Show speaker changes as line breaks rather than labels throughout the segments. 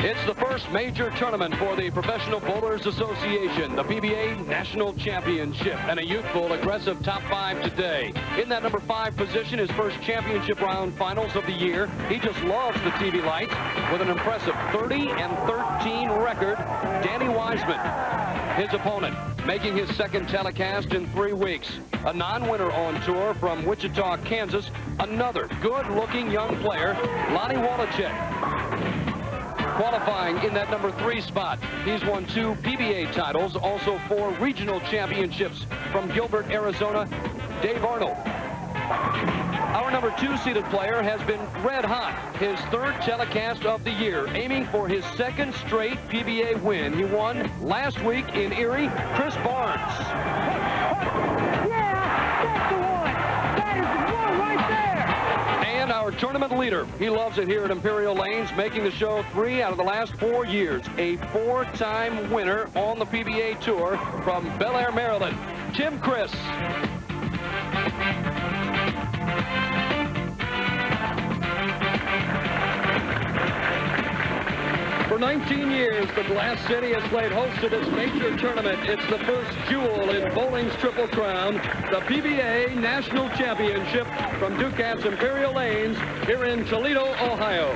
It's the first major tournament for the Professional Bowlers Association, the PBA National Championship, and a youthful, aggressive top 5 today. In that number 5 position, his first championship round finals of the year. He just loves the TV lights with an impressive 30-13 record, Danny Wiseman. His opponent, making his second telecast in 3 weeks. A non-winner on tour from Wichita, Kansas. Another good-looking young player, Lonnie Waliczek. Qualifying in that number 3 spot. He's won 2 PBA titles, also 4 regional championships from Gilbert, Arizona, Dave Arnold. Our number 2 seeded player has been red hot. His 3rd telecast of the year, aiming for his 2nd straight PBA win. He won last week in Erie, Chris Barnes. Our tournament leader. He loves it here at Imperial Lanes, making the show 3 out of the last 4 years. A 4-time winner on the PBA Tour from Bel Air, Maryland, Tim Criss. For 19 years, the Glass City has played host to this major tournament. It's the first jewel in bowling's Triple Crown, the PBA National Championship from Ducat's Imperial Lanes here in Toledo, Ohio.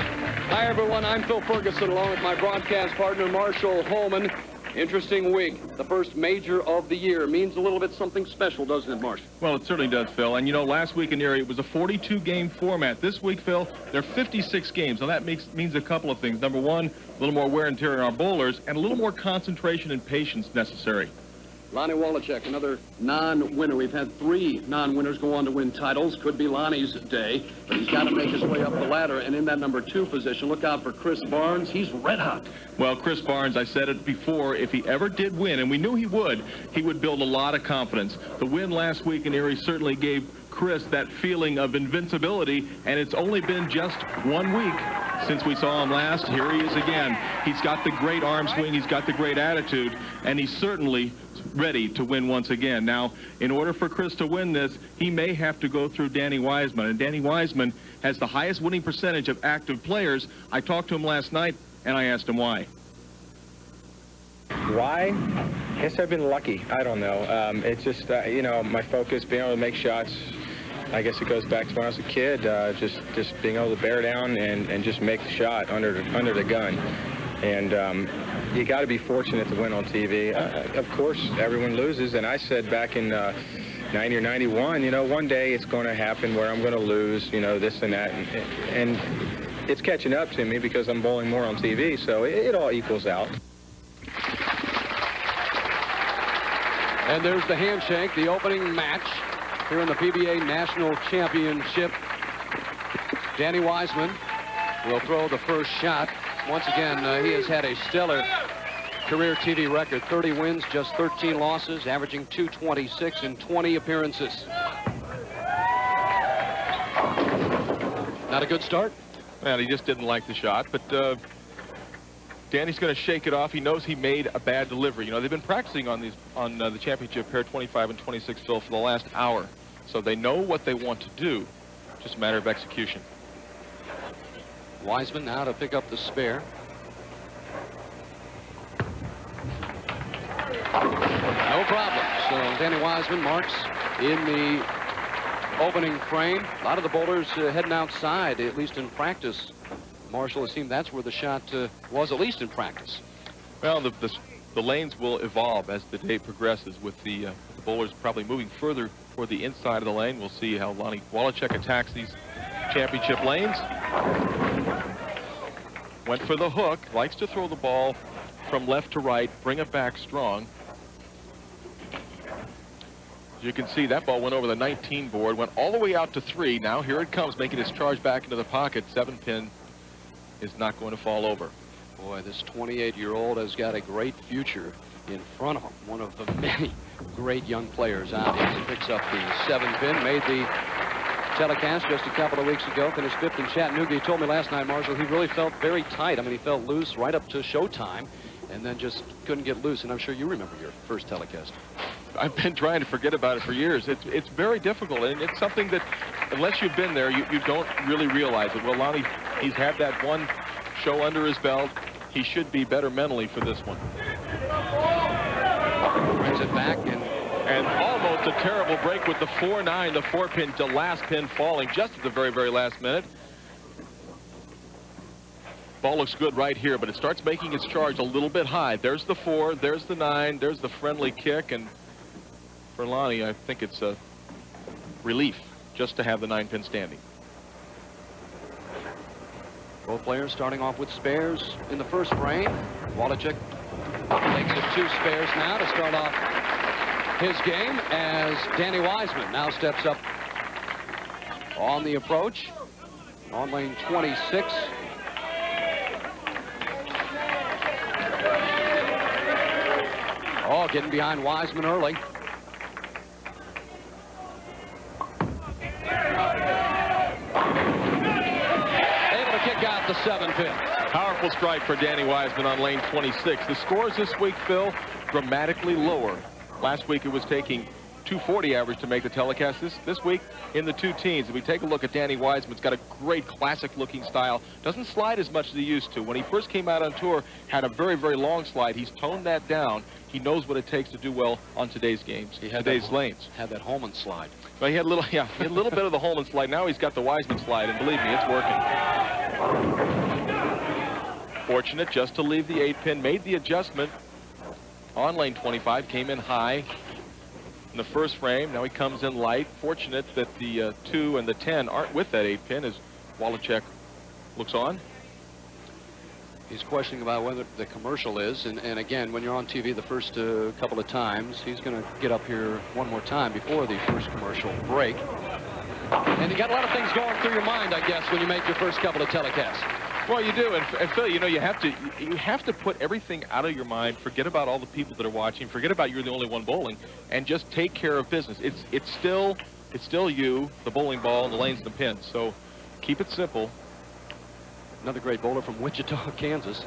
Hi, everyone. I'm Phil Ferguson, along with my broadcast partner, Marshall Holman. Interesting week. The first major of the year. Means a little bit something special, doesn't it, Marshall?
Well, it certainly does, Phil. And, you know, last week in Erie, it was a 42-game format. This week, Phil, there are 56 games. Now, that means a couple of things. Number one, a little more wear and tear on our bowlers, and a little more concentration and patience necessary.
Lonnie Waliczek, another non-winner. We've had 3 non-winners go on to win titles. Could be Lonnie's day, but he's got to make his way up the ladder. And in that number 2 position, look out for Chris Barnes. He's red hot.
Well, Chris Barnes, I said it before, if he ever did win, and we knew he would build a lot of confidence. The win last week in Erie certainly gave Chris that feeling of invincibility, and it's only been just 1 week since we saw him last. Here he is again. He's got the great arm swing, he's got the great attitude, and he's certainly ready to win once again. Now, in order for Chris to win this, he may have to go through Danny Wiseman, and Danny Wiseman has the highest winning percentage of active players. I talked to him last night, and I asked him why.
Why? I guess I've been lucky. I don't know. It's just, you know, my focus, being able to make shots. I guess it goes back to when I was a kid, just being able to bear down and just make the shot under the gun. And you got to be fortunate to win on TV. Of course, everyone loses, and I said back in 90 or 91, you know, one day it's going to happen where I'm going to lose, you know, this and that, and it's catching up to me because I'm bowling more on TV, so it all equals out.
And there's the handshake, the opening match here in the PBA National Championship. Danny Wiseman will throw the first shot. Once again, he has had a stellar career TV record, 30 wins, just 13 losses, averaging .226 in 20 appearances. Not a good start?
Well, he just didn't like the shot, but Danny's going to shake it off. He knows he made a bad delivery. You know, they've been practicing on the championship pair 25 and 26, Phil, for the last hour. So they know what they want to do. Just a matter of execution.
Wiseman now to pick up the spare. No problem. So Danny Wiseman marks in the opening frame. A lot of the bowlers heading outside, at least in practice. Marshall, it seemed that's where the shot was, at least in practice.
Well, the lanes will evolve as the day progresses, with the bowlers probably moving further toward the inside of the lane. We'll see how Lonnie Waliczek attacks these championship lanes. Went for the hook, likes to throw the ball from left to right, bring it back strong. As you can see, that ball went over the 19 board, went all the way out to 3. Now here it comes, making its charge back into the pocket. 7-pin is not going to fall over.
Boy, this 28-year-old has got a great future in front of him. One of the many great young players out here. He picks up the 7-pin, made the telecast just a couple of weeks ago, finished 5th in Chattanooga. He told me last night, Marshall, he really felt very tight. I mean, he felt loose right up to showtime, and then just couldn't get loose. And I'm sure you remember your first telecast.
I've been trying to forget about it for years. It's very difficult, and it's something that, unless you've been there, you don't really realize it. Well, Lonnie, he's had that one show under his belt. he should be better mentally for this one.
Brings it back,
and almost a terrible break with the 4-9, the 4-pin, the last pin falling just at the very, very last minute. Ball looks good right here, but it starts making its charge a little bit high. There's the 4, there's the 9, there's the friendly kick, and for Lonnie, I think it's a relief just to have the 9-pin standing.
Both players starting off with spares in the first frame. Waliczek takes it 2 spares now to start off his game, as Danny Wiseman now steps up on the approach on lane 26. Oh, getting behind Wiseman early. Able to kick out the 7-pin.
Powerful strike for Danny Wiseman on lane 26. The scores this week, Phil, dramatically lower. Last week it was taking 240 average to make the telecast. This week in the 2 teens. If we take a look at Danny Wiseman's got a great classic looking style. Doesn't slide as much as he used to. When he first came out on tour, had a very, very long slide. He's toned that down. He knows what it takes to do well on today's games, today's lanes.
Had that Holman slide.
Well, he had a little, he had a little bit of the Holman slide. Now he's got the Wiseman slide, and believe me, it's working. Fortunate just to leave the 8-pin, made the adjustment on lane 25, came in high in the first frame. Now he comes in light. Fortunate that the 2 and the 10 aren't with that 8-pin as Waliczek looks on.
He's questioning about whether the commercial is, and again, when you're on TV the first couple of times, he's going to get up here one more time before the first commercial break. And you got a lot of things going through your mind, I guess, when you make your first couple of telecasts.
Well, you do, and Phil, you know, you have to put everything out of your mind. Forget about all the people that are watching. Forget about you're the only one bowling, and just take care of business. It's still you, the bowling ball, and the lanes and the pins. So keep it simple.
Another great bowler from Wichita, Kansas.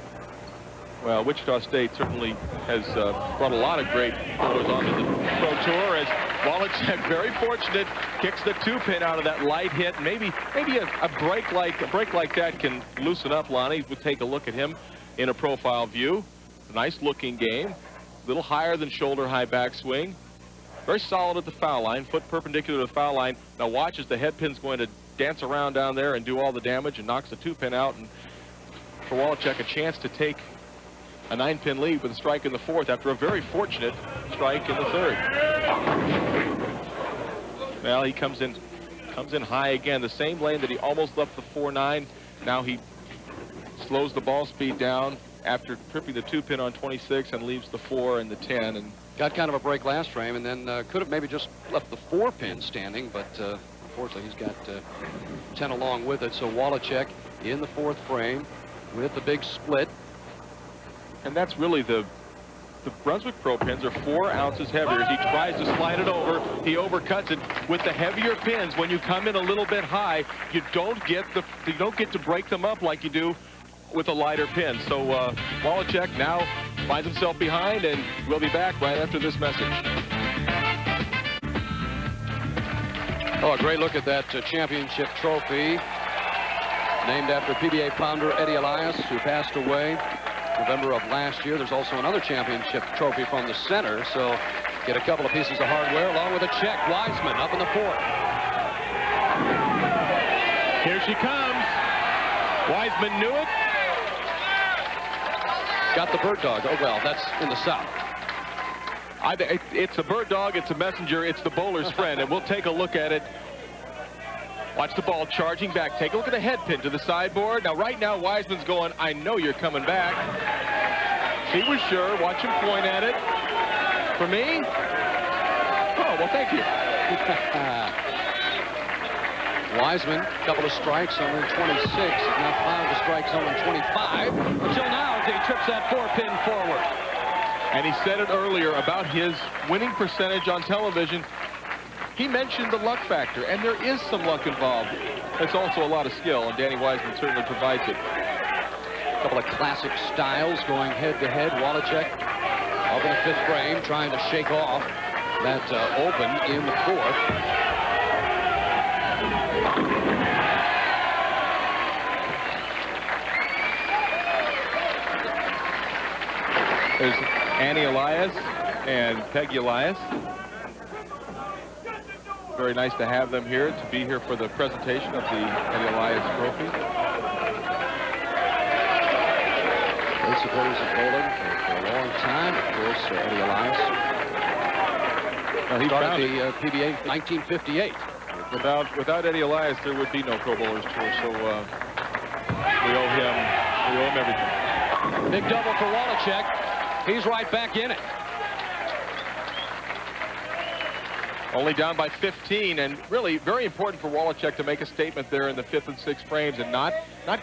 Well, Wichita State certainly has brought a lot of great bowlers onto the Pro Tour, as Waliczek, very fortunate, kicks the 2-pin out of that light hit. Maybe a break like that can loosen up Lonnie. We'll take a look at him in a profile view. Nice looking game, a little higher than shoulder high backswing. Very solid at the foul line, foot perpendicular to the foul line. Now watch as the head pin's going to dance around down there and do all the damage and knocks the 2-pin out. And for Waliczek, a chance to take a 9-pin lead with a strike in the 4th after a very fortunate strike in the 3rd. Well, he comes in high again, the same lane that he almost left the 4-9. Now he slows the ball speed down after tripping the 2-pin on 26 and leaves the 4 and the 10. And
got kind of a break last frame, and then could have maybe just left the 4-pin standing, but unfortunately he's got 10 along with it. So Waliczek in the 4th frame with the big split.
And that's really the Brunswick Pro pins are 4 ounces heavier. As he tries to slide it over, he overcuts it with the heavier pins. When you come in a little bit high, you don't get to break them up like you do with a lighter pin. So Waliczek now finds himself behind, and we'll be back right after this message.
Oh, a great look at that championship trophy, named after PBA founder Eddie Elias, who passed away November of last year. There's also another championship trophy from the center, so get a couple of pieces of hardware along with a check. Wiseman up in the 4th.
Here she comes. Wiseman knew it.
Got the bird dog. Oh, well, that's in the south.
It's a bird dog, it's a messenger, it's the bowler's friend, and we'll take a look at it. Watch the ball charging back. Take a look at the head pin to the sideboard. Now, right now, Wiseman's going, I know you're coming back. He was sure. Watch him point at it. For me? Oh, well, thank you.
Wiseman, a couple of strikes on lane 26. Now 5 strikes on lane 25. Until now, as he trips that 4-pin forward.
And he said it earlier about his winning percentage on television. He mentioned the luck factor, and there is some luck involved. It's also a lot of skill, and Danny Wiseman certainly provides it.
A couple of classic styles going head-to-head. Waliczek up in the 5th frame, trying to shake off that open in the 4th.
Annie Elias and Peggy Elias. Very nice to have them here, to be here for the presentation of the Annie Elias Trophy.
Great supporters of bowling for a long time. Of course, Eddie Elias. He started the PBA 1958.
Without Eddie Elias, there would be no Pro Bowlers Tour. So we owe him everything.
Big double for Waliczek. He's right back in it.
Only down by 15, and really very important for Waliczek to make a statement there in the 5th and 6th frames and not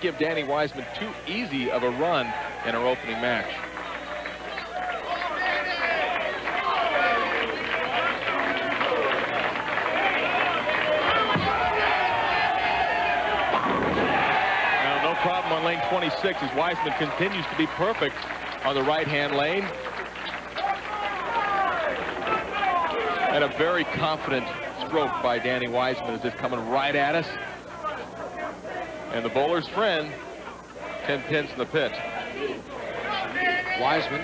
give Danny Wiseman too easy of a run in our opening match. Now, no problem on lane 26 as Wiseman continues to be perfect on the right-hand lane. And a very confident stroke by Danny Wiseman as it's coming right at us. And the bowler's friend, 10 pins in the pit.
Wiseman,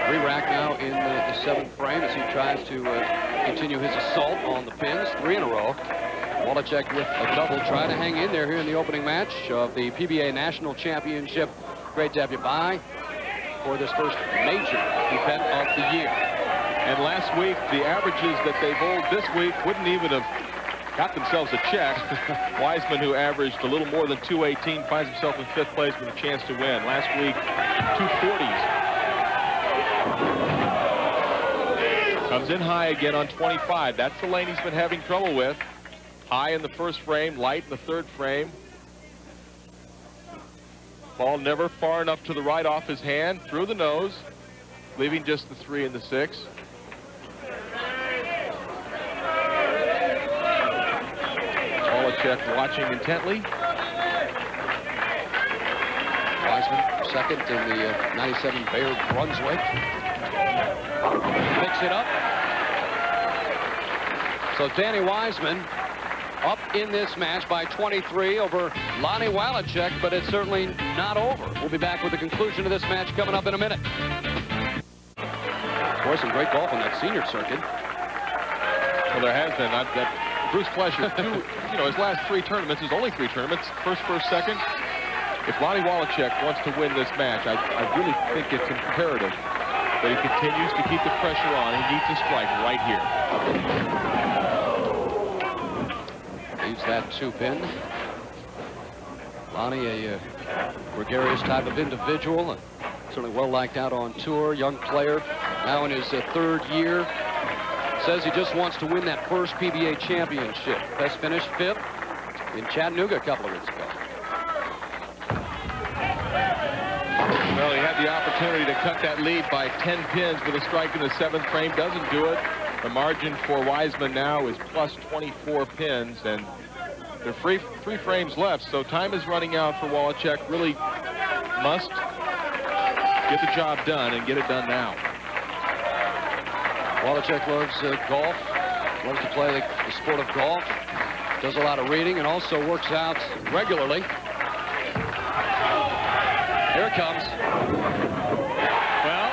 re-rack now in the 7th frame as he tries to continue his assault on the pins, 3 in a row. Waliczek with a double, trying to hang in there here in the opening match of the PBA National Championship. Great to have you by for this first major event of the year.
And last week, the averages that they bowled this week wouldn't even have got themselves a check. Wiseman, who averaged a little more than 218, finds himself in 5th place with a chance to win. Last week, 240s. Comes in high again on 25. That's the lane he's been having trouble with. High in the 1st frame, light in the 3rd frame. Ball never far enough to the right off his hand, through the nose, leaving just the 3 and the 6. Waliczek watching intently.
Wiseman, 2nd in the 97 Bayer Brunswick. Picks it up. So Danny Wiseman up in this match by 23 over Lonnie Waliczek, but it's certainly not over. We'll be back with the conclusion of this match coming up in a minute. Boy, some great golf on that senior circuit.
Well, there has been. Bruce Flesher, his last 3 tournaments, his only 3 tournaments, 1st, 2nd. If Lonnie Waliczek wants to win this match, I really think it's imperative that he continues to keep the pressure on. He needs to strike right here.
Leaves that 2-pin. Lonnie, a gregarious type of individual, certainly well liked out on tour, young player, now in his 3rd year. Says he just wants to win that first PBA championship. Best finished 5th in Chattanooga a couple of weeks ago.
Well, he had the opportunity to cut that lead by 10 pins with a strike in the 7th frame. Doesn't do it. The margin for Wiseman now is plus 24 pins, and there are 3 frames left, so time is running out for Waliczek. Really must get the job done and get it done now.
Waliczek loves golf, loves to play the sport of golf, does a lot of reading, and also works out regularly. Here it comes.
Well,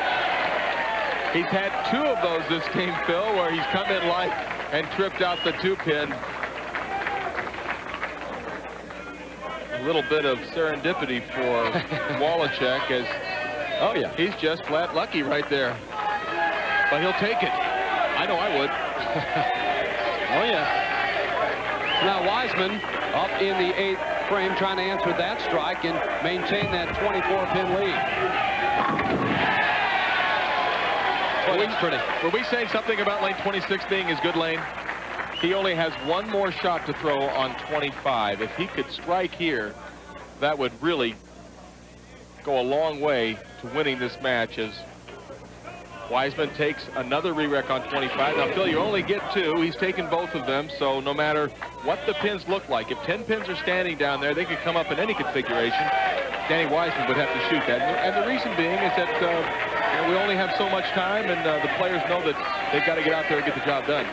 he's had 2 of those this game, Phil, where he's come in light and tripped out the 2-pin. A little bit of serendipity for Waliczek, as he's just flat lucky right there. But he'll take it. I know I would.
Oh, yeah. Now Wiseman up in the 8th frame trying to answer that strike and maintain that 24-pin lead.
Were we saying something about lane 26 being his good lane? He only has 1 more shot to throw on 25. If he could strike here, that would really go a long way to winning this match, as Wiseman takes another re-rec on 25. Now, Phil, you only get 2. He's taken both of them, so no matter what the pins look like, if 10 pins are standing down there, they could come up in any configuration. Danny Wiseman would have to shoot that. And the reason being is that we only have so much time, and the players know that they've got to get out there and get the job done.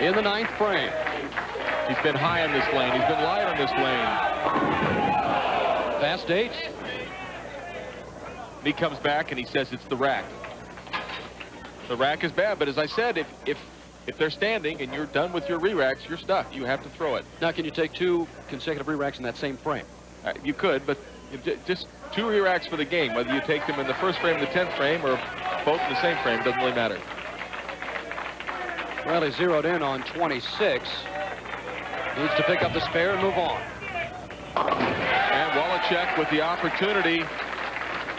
In the 9th frame.
He's been high on this lane. He's been light on this lane.
Fast 8.
And he comes back and he says it's the rack. The rack is bad, but as I said, if they're standing and you're done with your re-racks, you're stuck. You have to throw it.
Now, can you take 2 consecutive re-racks in that same frame?
You could, but just 2 re-racks for the game. Whether you take them in the first frame, the 10th frame, or both in the same frame, doesn't really matter.
Well, he zeroed in on 26. Needs to pick up the spare and move on.
And Waliczek with the opportunity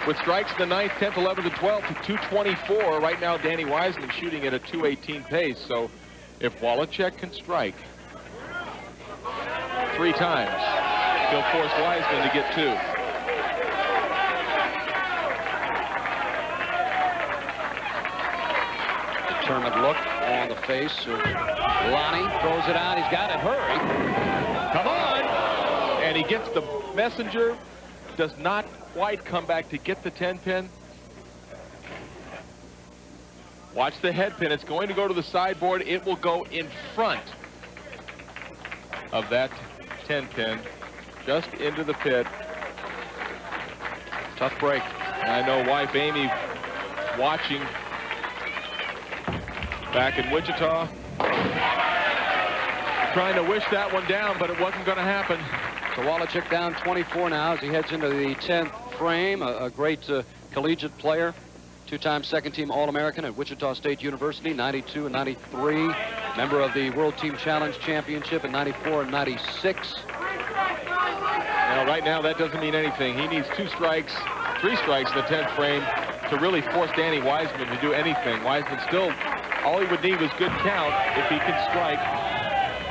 with strikes in the 9th, 10th, 11th, and 12th to 224. Right now, Danny Wiseman shooting at a 218 pace. So if Waliczek can strike 3 times, he'll force Wiseman to get 2.
Determined look on the face of Lonnie. Throws it out. He's got it. Hurry.
Come on. And he gets the messenger. Does not quite come back to get the 10-pin. Watch the head pin. It's going to go to the sideboard. It will go in front of that 10-pin, just into the pit.
Tough break.
And I know wife Amy watching back in Wichita, trying to wish that one down, but it wasn't going to happen.
So Waliczek down 24 now as he heads into the 10th frame. A great collegiate player. 2-time second-team All-American at Wichita State University, 92 and 93. Member of the World Team Challenge Championship in 94 and 96.
Now, right now, that doesn't mean anything. He needs 3 strikes in the 10th frame to really force Danny Wiseman to do anything. Wiseman still, all he would need was good count if he can strike.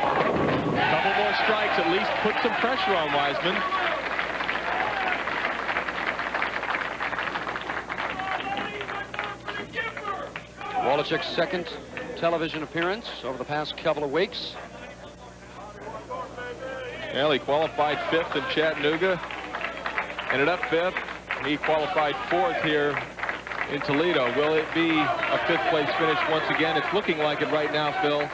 A couple more strikes, at least put some pressure on Wiseman.
Waliczek's second television appearance over the past couple of weeks.
Well, he qualified 5th in Chattanooga, ended up 5th. He qualified 4th here in Toledo. Will it be a 5th place finish once again? It's looking like it right now, Phil.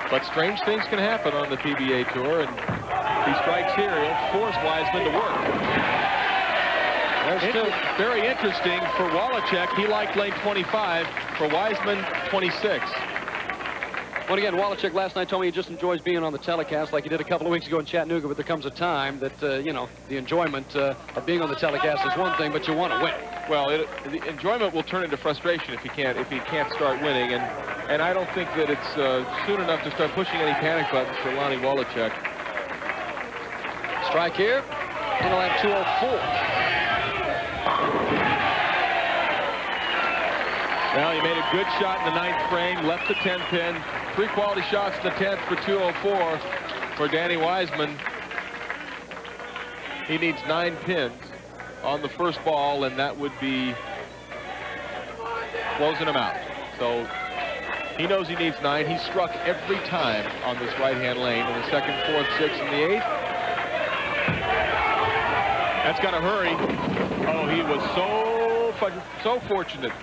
But strange things can happen on the PBA Tour, and if he strikes here, he'll force Wiseman to work. Very interesting for Waliczek. He liked lane 25. For Wiseman, 26.
Well, again, Waliczek last night told me he just enjoys being on the telecast like he did a couple of weeks ago in Chattanooga, but there comes a time that, you know, the enjoyment of being on the telecast is one thing, but you want to win.
Well, the enjoyment will turn into frustration if he can't start winning, and I don't think that it's soon enough to start pushing any panic buttons for Lonnie Waliczek.
Strike here, and he'll have 204.
Well, he made a good shot in the 9th frame, left the 10 pin. 3 quality shots in the 10th for 204 for Danny Wiseman. He needs 9 pins on the first ball, and that would be closing him out. So he knows he needs 9. He struck every time on this right-hand lane in the 2nd, 4th, 6th, and the 8th. That's got to hurry. Oh, he was so fortunate.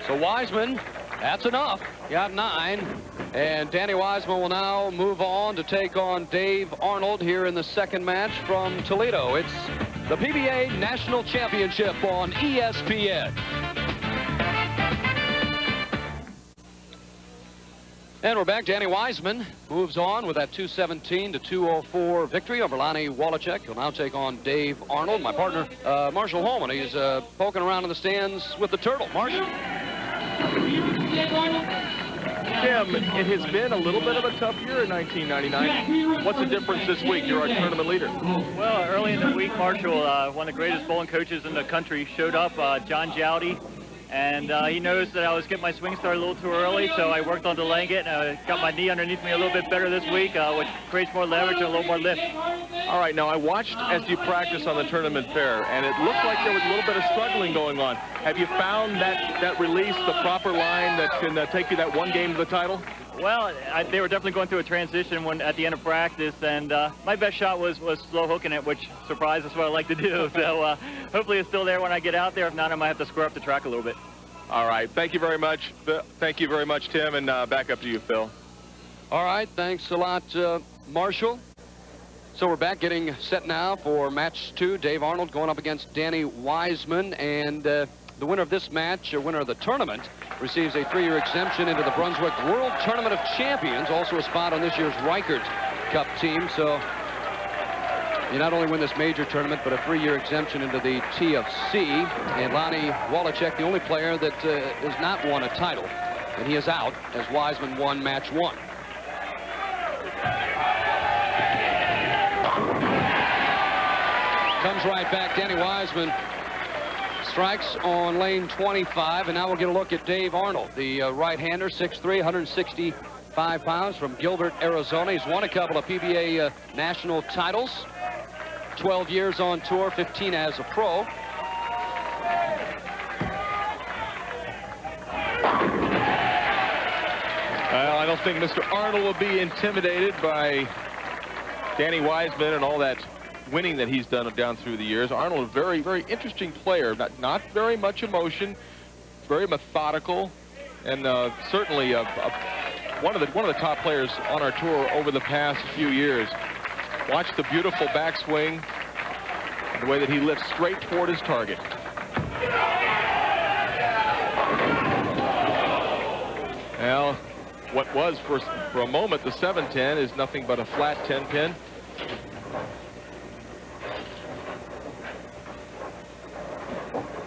So Wiseman, that's enough. Got 9. And Danny Wiseman will now move on to take on Dave Arnold here in the 2nd match from Toledo. It's the PBA National Championship on ESPN. And we're back. Danny Wiseman moves on with that 217 to 204 victory over Lonnie Waliczek. He'll now take on Dave Arnold. My partner, Marshall Holman. He's poking around in the stands with the Turtle. Marshall.
Tim, it has been a little bit of a tough year in 1999. What's the difference this week? You're our tournament leader.
Well, early in the week, Marshall, one of the greatest bowling coaches in the country, showed up, John Jowdy, and he noticed that I was getting my swing start a little too early, so I worked on delaying it, and got my knee underneath me a little bit better this week, which creates more leverage and a little more lift.
All right, now I watched as you practiced on the tournament fair, and it looked like there was a little bit of struggling going on. Have you found that release, the proper line that can take you that one game to the title?
Well, they were definitely going through a transition at the end of practice, and my best shot was slow hooking it, which surprised us what I like to do. So hopefully it's still there when I get out there. If not, I might have to square up the track a little bit.
All right. Thank you very much. Thank you very much, Tim, and back up to you, Phil.
All right. Thanks a lot, Marshall. So we're back getting set now for match 2. Dave Arnold going up against Danny Wiseman. And the winner of this match, or winner of the tournament, receives a 3-year exemption into the Brunswick World Tournament of Champions. Also a spot on this year's Reichert Cup team. So you not only win this major tournament, but a 3-year exemption into the TFC. And Lonnie Waliczek, the only player that has not won a title. And he is out as Wiseman won match 1. Comes right back. Danny Wiseman strikes on lane 25. And now we'll get a look at Dave Arnold, the right-hander, 6'3", 165 pounds from Gilbert, Arizona. He's won a couple of PBA national titles. 12 years on tour, 15 as a pro.
Well, I don't think Mr. Arnold will be intimidated by Danny Wiseman and all that winning that he's done down through the years. Arnold, a very, very interesting player. Not very much emotion, very methodical, and certainly one of the top players on our tour over the past few years. Watch the beautiful backswing and the way that he lifts straight toward his target. Well, what was for a moment the 7-10 is nothing but a flat 10-pin.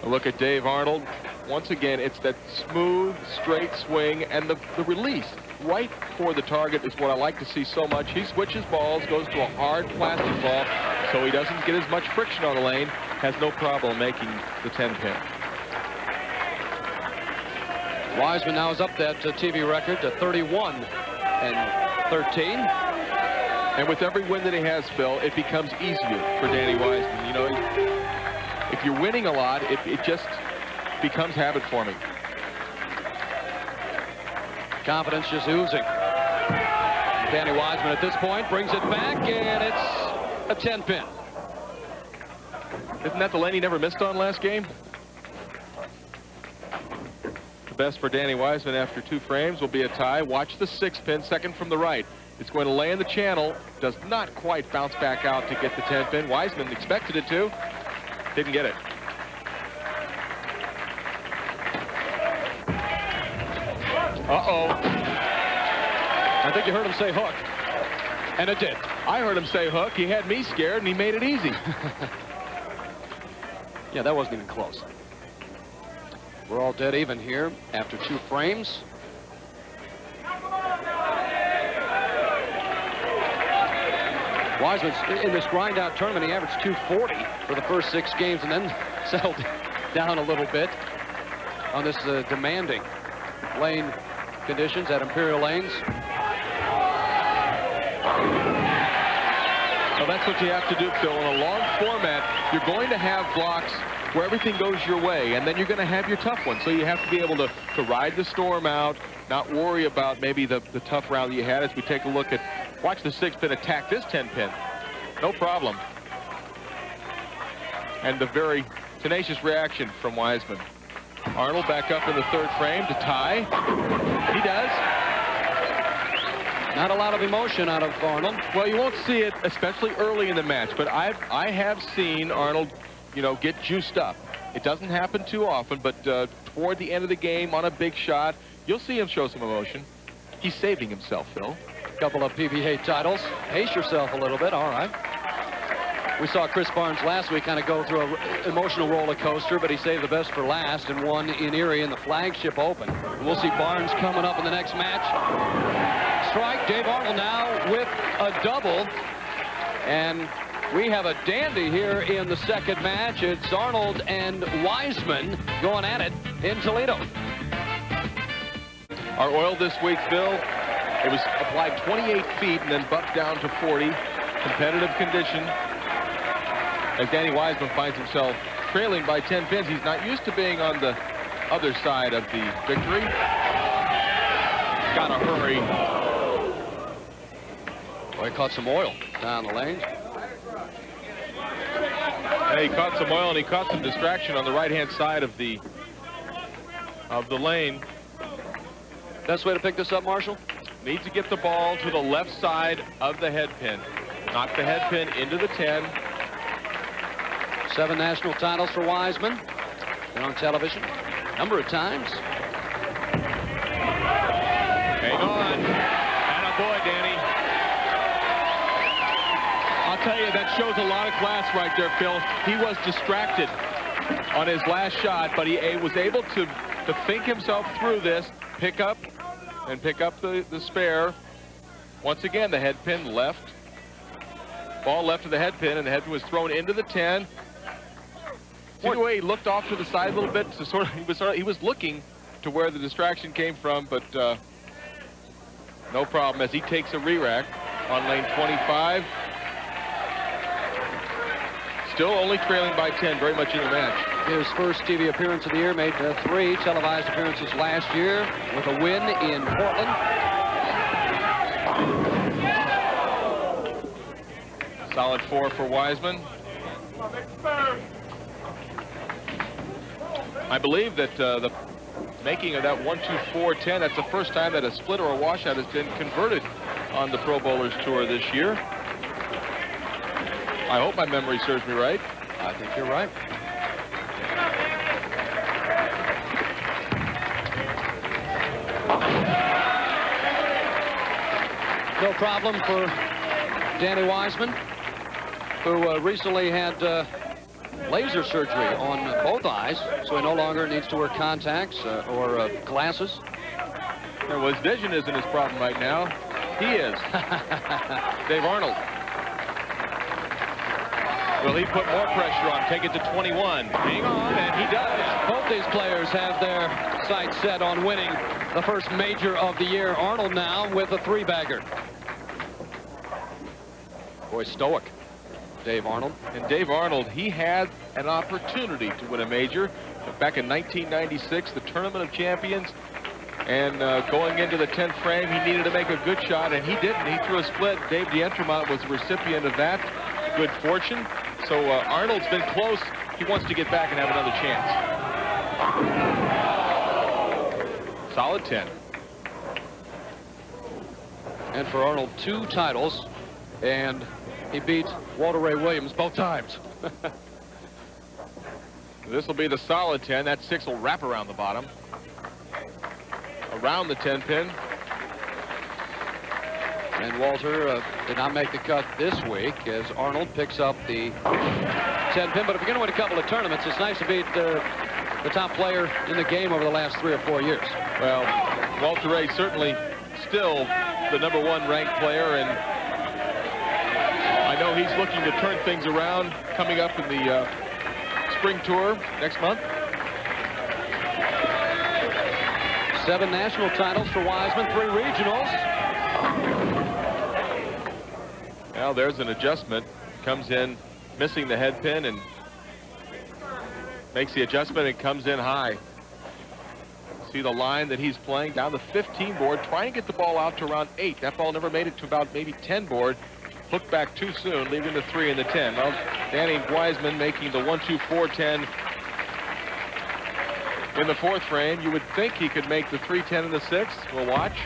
A look at Dave Arnold. Once again, it's that smooth, straight swing, and the release right for the target is what I like to see so much. He switches balls, goes to a hard plastic ball, so he doesn't get as much friction on the lane, has no problem making the 10-pin.
Wiseman now is up that TV record to 31-13.
And with every win that he has, Phil, it becomes easier for Danny Wiseman. You know, if you're winning a lot, it just becomes habit forming.
Confidence just oozing. Danny Wiseman at this point brings it back, and it's a 10-pin.
Isn't that the lane he never missed on last game? The best for Danny Wiseman after 2 frames will be a tie. Watch the 6-pin, second from the right. It's going to lay in the channel. Does not quite bounce back out to get the 10-pin. Wiseman expected it to. Didn't get it. Uh-oh.
I think you heard him say hook. And it did.
I heard him say hook. He had me scared, and he made it easy.
Yeah, that wasn't even close. We're all dead even here after 2 frames. Wiseman's in this grind-out tournament. He averaged 240 for the first 6 games and then settled down a little bit on this demanding lane conditions at Imperial Lanes.
So that's what you have to do, Phil. In a long format, you're going to have blocks where everything goes your way, and then you're going to have your tough ones. So you have to be able to ride the storm out, not worry about maybe the tough round that you had. As we take a look at, watch the 6-pin attack this 10-pin. No problem. And the very tenacious reaction from Wiseman. Arnold back up in the 3rd frame to tie. He does.
Not a lot of emotion out of Arnold.
Well, you won't see it, especially early in the match, but I have seen Arnold, you know, get juiced up. It doesn't happen too often, but toward the end of the game on a big shot, you'll see him show some emotion. He's saving himself, Phil.
A couple of PBA titles. Pace yourself a little bit. All right. We saw Chris Barnes last week kind of go through an emotional roller coaster, but he saved the best for last and won in Erie in the Flagship Open. And we'll see Barnes coming up in the next match. Strike. Dave Arnold now with a double. And we have a dandy here in the 2nd match. It's Arnold and Wiseman going at it in Toledo.
Our oil this week, Phil, it was applied 28 feet and then bucked down to 40. Competitive condition. As Danny Wiseman finds himself trailing by 10 pins, he's not used to being on the other side of the victory. Gotta hurry.
Boy, caught some oil down the lane.
And he caught some oil and he caught some distraction on the right-hand side of the lane.
Best way to pick this up, Marshall?
Needs to get the ball to the left side of the head pin. Knocked the head pin into the 10.
7 national titles for Wiseman. Been on television a number of times.
Hang on. And a boy, Danny. I'll tell you, that shows a lot of class right there, Phil. He was distracted on his last shot, but he was able to think himself through this, pick up the spare. Once again, the head pin left. Ball left of the head pin, and the head pin was thrown into the 10. See the way he looked off to the side a little bit to he was looking to where the distraction came from, but no problem as he takes a re-rack on lane 25. Still only trailing by 10, very much in the match.
His first TV appearance of the year, made 3 televised appearances last year with a win in Portland.
Solid 4 for Wiseman. I believe that the making of that 1-2-4-10, that's the first time that a split or a washout has been converted on the Pro Bowlers Tour this year. I hope my memory serves me right.
I think you're right. No problem for Danny Wiseman, who recently had laser surgery on both eyes, so he no longer needs to wear contacts or glasses.
Well, his vision isn't his problem right now. He is. Dave Arnold. Will he put more pressure on? Take it to 21. Hang on, and he does.
Both these players have their sights set on winning the first major of the year. Arnold now with a 3-bagger. Boy, stoic, Dave Arnold.
And Dave Arnold, he had an opportunity to win a major back in 1996, the Tournament of Champions. And going into the 10th frame, he needed to make a good shot, and he didn't. He threw a split. Dave D'Entremont was the recipient of that good fortune. So Arnold's been close. He wants to get back and have another chance. Solid 10.
And for Arnold, 2 titles, and he beat Walter Ray Williams both times.
This will be the solid 10. That 6 will wrap around the bottom. Around the 10 pin.
And Walter did not make the cut this week as Arnold picks up the 10 pin. But if you're going to win a couple of tournaments, it's nice to beat the top player in the game over the last 3 or 4 years.
Well, Walter Ray certainly still the #1 ranked player, and I know he's looking to turn things around coming up in the spring tour next month.
7 national titles for Wiseman, 3 regionals.
Well, there's an adjustment. Comes in missing the head pin and makes the adjustment and comes in high. See the line that he's playing down the 15 board, trying to get the ball out to around 8. That ball never made it to about maybe 10 board. Hooked back too soon, leaving the 3 and the 10. Well, Danny Wiseman making the 1-2-4-10 in the 4th frame. You would think he could make the 3-10 in the 6th. We'll watch.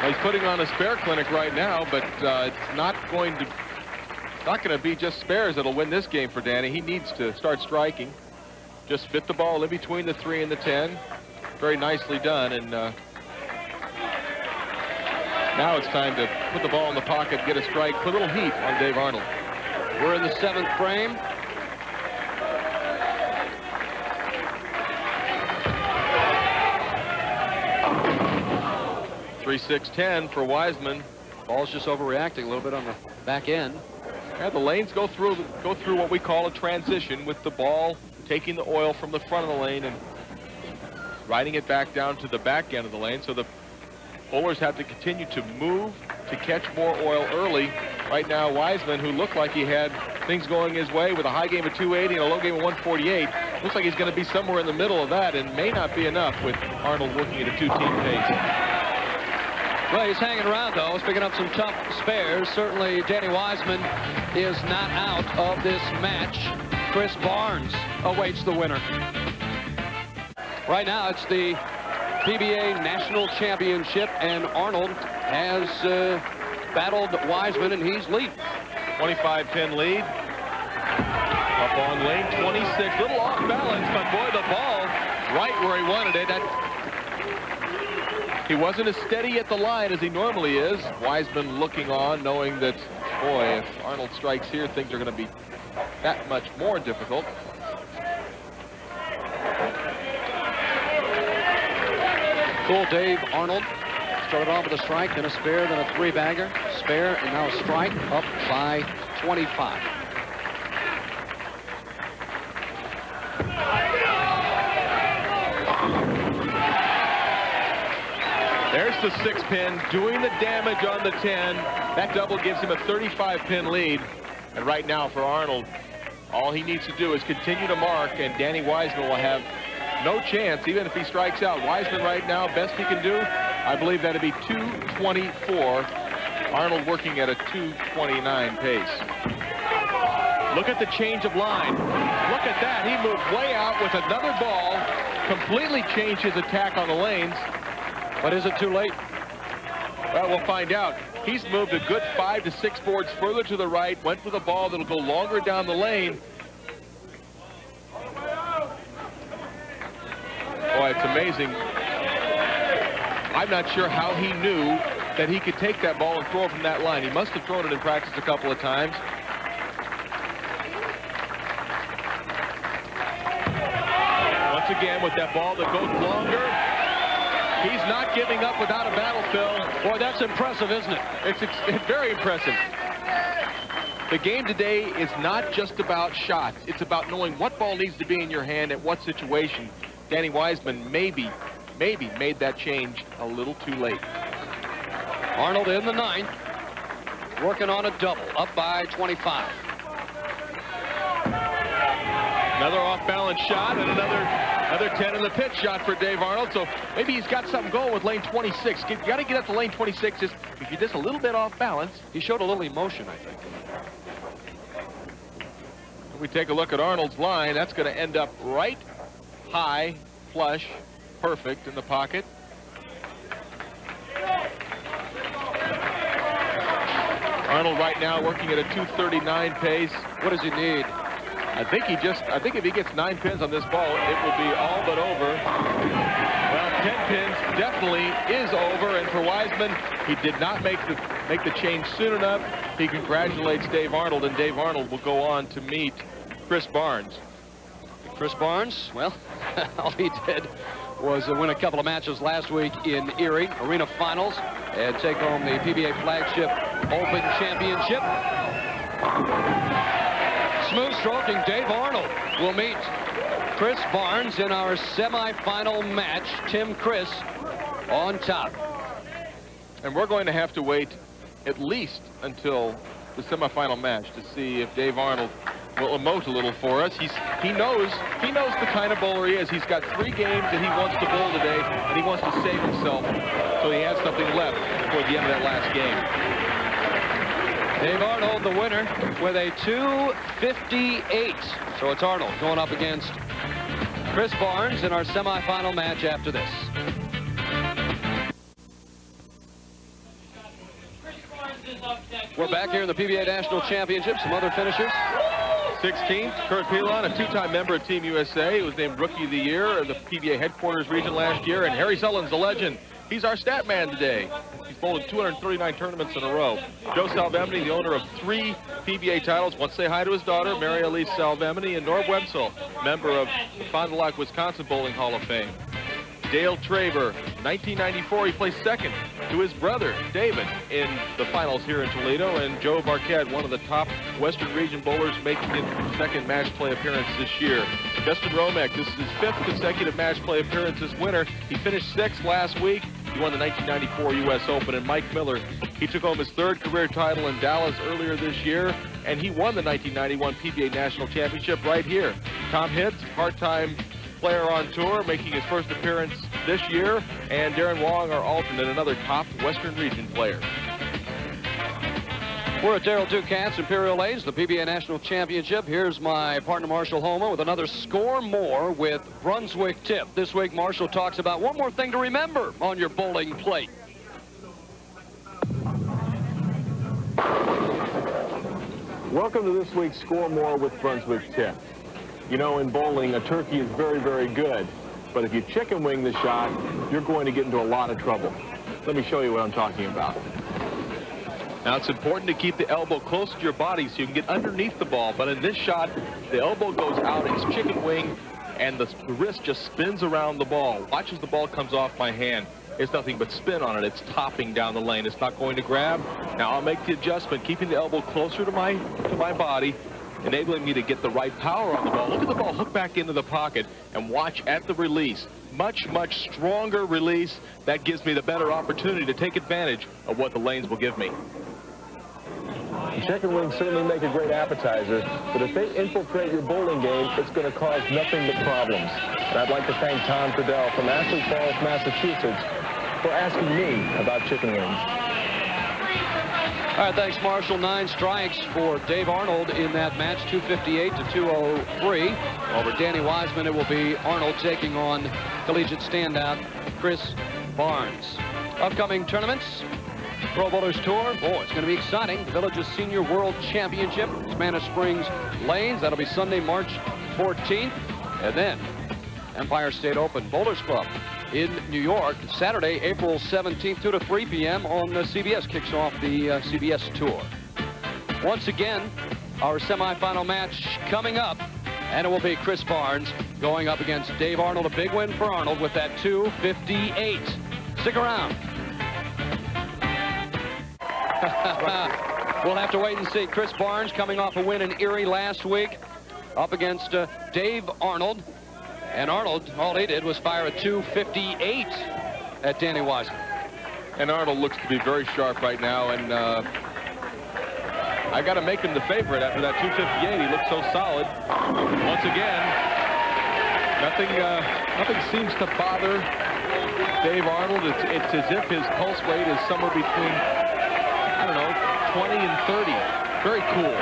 Well, he's putting on a spare clinic right now, but it's not going to be just spares that'll win this game for Danny. He needs to start striking. Just fit the ball in between the 3 and the 10. Very nicely done. And now it's time to put the ball in the pocket, get a strike, put a little heat on Dave Arnold.
We're in the 7th frame.
Three, 6-10 for Wiseman.
Ball's just overreacting a little bit on the back end.
Yeah, the lanes go through what we call a transition, with the ball taking the oil from the front of the lane and riding it back down to the back end of the lane. So the bowlers have to continue to move to catch more oil early. Right now, Wiseman, who looked like he had things going his way with a high game of 280 and a low game of 148, looks like he's going to be somewhere in the middle of that, and may not be enough with Arnold working at a 2-team pace.
Well, he's hanging around, though. He's picking up some tough spares. Certainly, Danny Wiseman is not out of this match. Chris Barnes awaits the winner. Right now, it's the PBA National Championship, and Arnold has battled Wiseman, and he's lead.
25-pin lead. Up on lane 26, little off balance, but boy, the ball right where he wanted it. He wasn't as steady at the line as he normally is. Wiseman looking on, knowing that, boy, if Arnold strikes here, things are going to be that much more difficult.
Cool Dave Arnold started off with a strike, then a spare, then a three-bagger. Spare, and now a strike, up by 25.
There's the 6-pin doing the damage on the 10. That double gives him a 35-pin lead. And right now for Arnold, all he needs to do is continue to mark, and Danny Wiseman will have no chance, even if he strikes out. Wiseman right now, best he can do, I believe that'd be 224. Arnold working at a 229 pace. Look at the change of line. Look at that. He moved way out with another ball, completely changed his attack on the lanes.
But is it too late?
Well, we'll find out. He's moved a good 5 to 6 boards further to the right, went for the ball that'll go longer down the lane. Boy, it's amazing. I'm not sure how he knew that he could take that ball and throw it from that line. He must have thrown it in practice a couple of times. Once again, with that ball that goes longer, he's not giving up without a battle, Phil.
Boy, that's impressive, isn't it?
It's very impressive. The game today is not just about shots. It's about knowing what ball needs to be in your hand at what situation. Danny Wiseman maybe made that change a little too late.
Arnold in the 9th, working on a double, up by 25.
Another off-balance shot and another 10 in the pitch shot for Dave Arnold. So maybe he's got something going with lane 26. You got to get up to lane 26. If you're just a little bit off balance.
He showed a little emotion, I think.
If we take a look at Arnold's line, that's going to end up right high, flush, perfect in the pocket. Arnold right now working at a 239 pace.
What does he need?
I think if he gets 9 pins on this ball, it will be all but over. Well, 10 pins definitely is over, and for Wiseman, he did not make the change soon enough. He congratulates Dave Arnold, and Dave Arnold will go on to meet Chris Barnes.
Chris Barnes, well, all he did was win a couple of matches last week in Erie Arena Finals and take home the PBA Flagship Open Championship. Smooth stroking Dave Arnold will meet Chris Barnes in our semifinal match. Tim Criss on top.
And we're going to have to wait at least until the semifinal match to see if Dave Arnold will emote a little for us. He knows the kind of bowler he is. He's got 3 games that he wants to bowl today, and he wants to save himself so he has something left before the end of that last game.
Dave Arnold, the winner, with a 258. So it's Arnold going up against Chris Barnes in our semifinal match after this. We're back here in the PBA National Championship. Some other finishers.
16th, Kurt Pilon, a 2-time member of Team USA. He was named Rookie of the Year of the PBA headquarters region last year. And Harry Sullivan's the legend. He's our stat man today. He's bowled in 239 tournaments in a row. Joe Salvemini, the owner of 3 PBA titles. Want to say hi to his daughter, Mary Elise Salvemini, and Norb Websel, member of the Fond du Lac, Wisconsin Bowling Hall of Fame. Dale Traver, 1994, he placed second to his brother, David, in the finals here in Toledo. And Joe Barquette, one of the top Western region bowlers, making his second match play appearance this year. Justin Romek, this is his 5th consecutive match play appearance this winter. He finished 6th last week. He won the 1994 U.S. Open. And Mike Miller, he took home his 3rd career title in Dallas earlier this year, and he won the 1991 PBA National Championship right here. Tom Hitz, part-time player on tour, making his first appearance this year, and Darren Wong, our alternate, another top Western region player.
We're at Darrell Ducat's Imperial Lanes, the PBA National Championship. Here's my partner, Marshall Homer, with another Score More with Brunswick Tip. This week, Marshall talks about one more thing to remember on your bowling plate.
Welcome to this week's Score More with Brunswick Tip. You know, in bowling, a turkey is very, very good. But if you chicken wing the shot, you're going to get into a lot of trouble. Let me show you what I'm talking about. Now, it's important to keep the elbow close to your body so you can get underneath the ball. But in this shot, the elbow goes out, it's chicken wing, and the wrist just spins around the ball. Watch as the ball comes off my hand. It's nothing but spin on it. It's topping down the lane. It's not going to grab. Now, I'll make the adjustment, keeping the elbow closer to my body, enabling me to get the right power on the ball. Look at the ball hook back into the pocket, and watch at the release. Much, much stronger release. That gives me the better opportunity to take advantage of what the lanes will give me.
Chicken wings certainly make a great appetizer, but if they infiltrate your bowling game, it's going to cause nothing but problems. And I'd like to thank Tom Friedel from Ashley Falls, Massachusetts, for asking me about chicken wings.
All right, thanks, Marshall. 9 strikes for Dave Arnold in that match, 258 to 203. Over Danny Wiseman, it will be Arnold taking on collegiate standout Chris Barnes. Upcoming tournaments, Pro Bowlers Tour. Oh, it's going to be exciting. The Village's Senior World Championship, Spanish Springs Lanes. That'll be Sunday, March 14th. And then Empire State Open Bowlers Club in New York, Saturday, April 17th, 2 to 3 p.m. on CBS. Kicks off the CBS Tour. Once again, our semifinal match coming up, and it will be Chris Barnes going up against Dave Arnold. A big win for Arnold with that 258. Stick around. We'll have to wait and see. Chris Barnes coming off a win in Erie last week up against Dave Arnold. And Arnold, all he did was fire a 258 at Danny Wiseman.
And Arnold looks to be very sharp right now, and I got to make him the favorite after that 258. He looks so solid. Once again, nothing seems to bother Dave Arnold. It's as if his pulse rate is somewhere between, I don't know, 20 and 30. Very cool.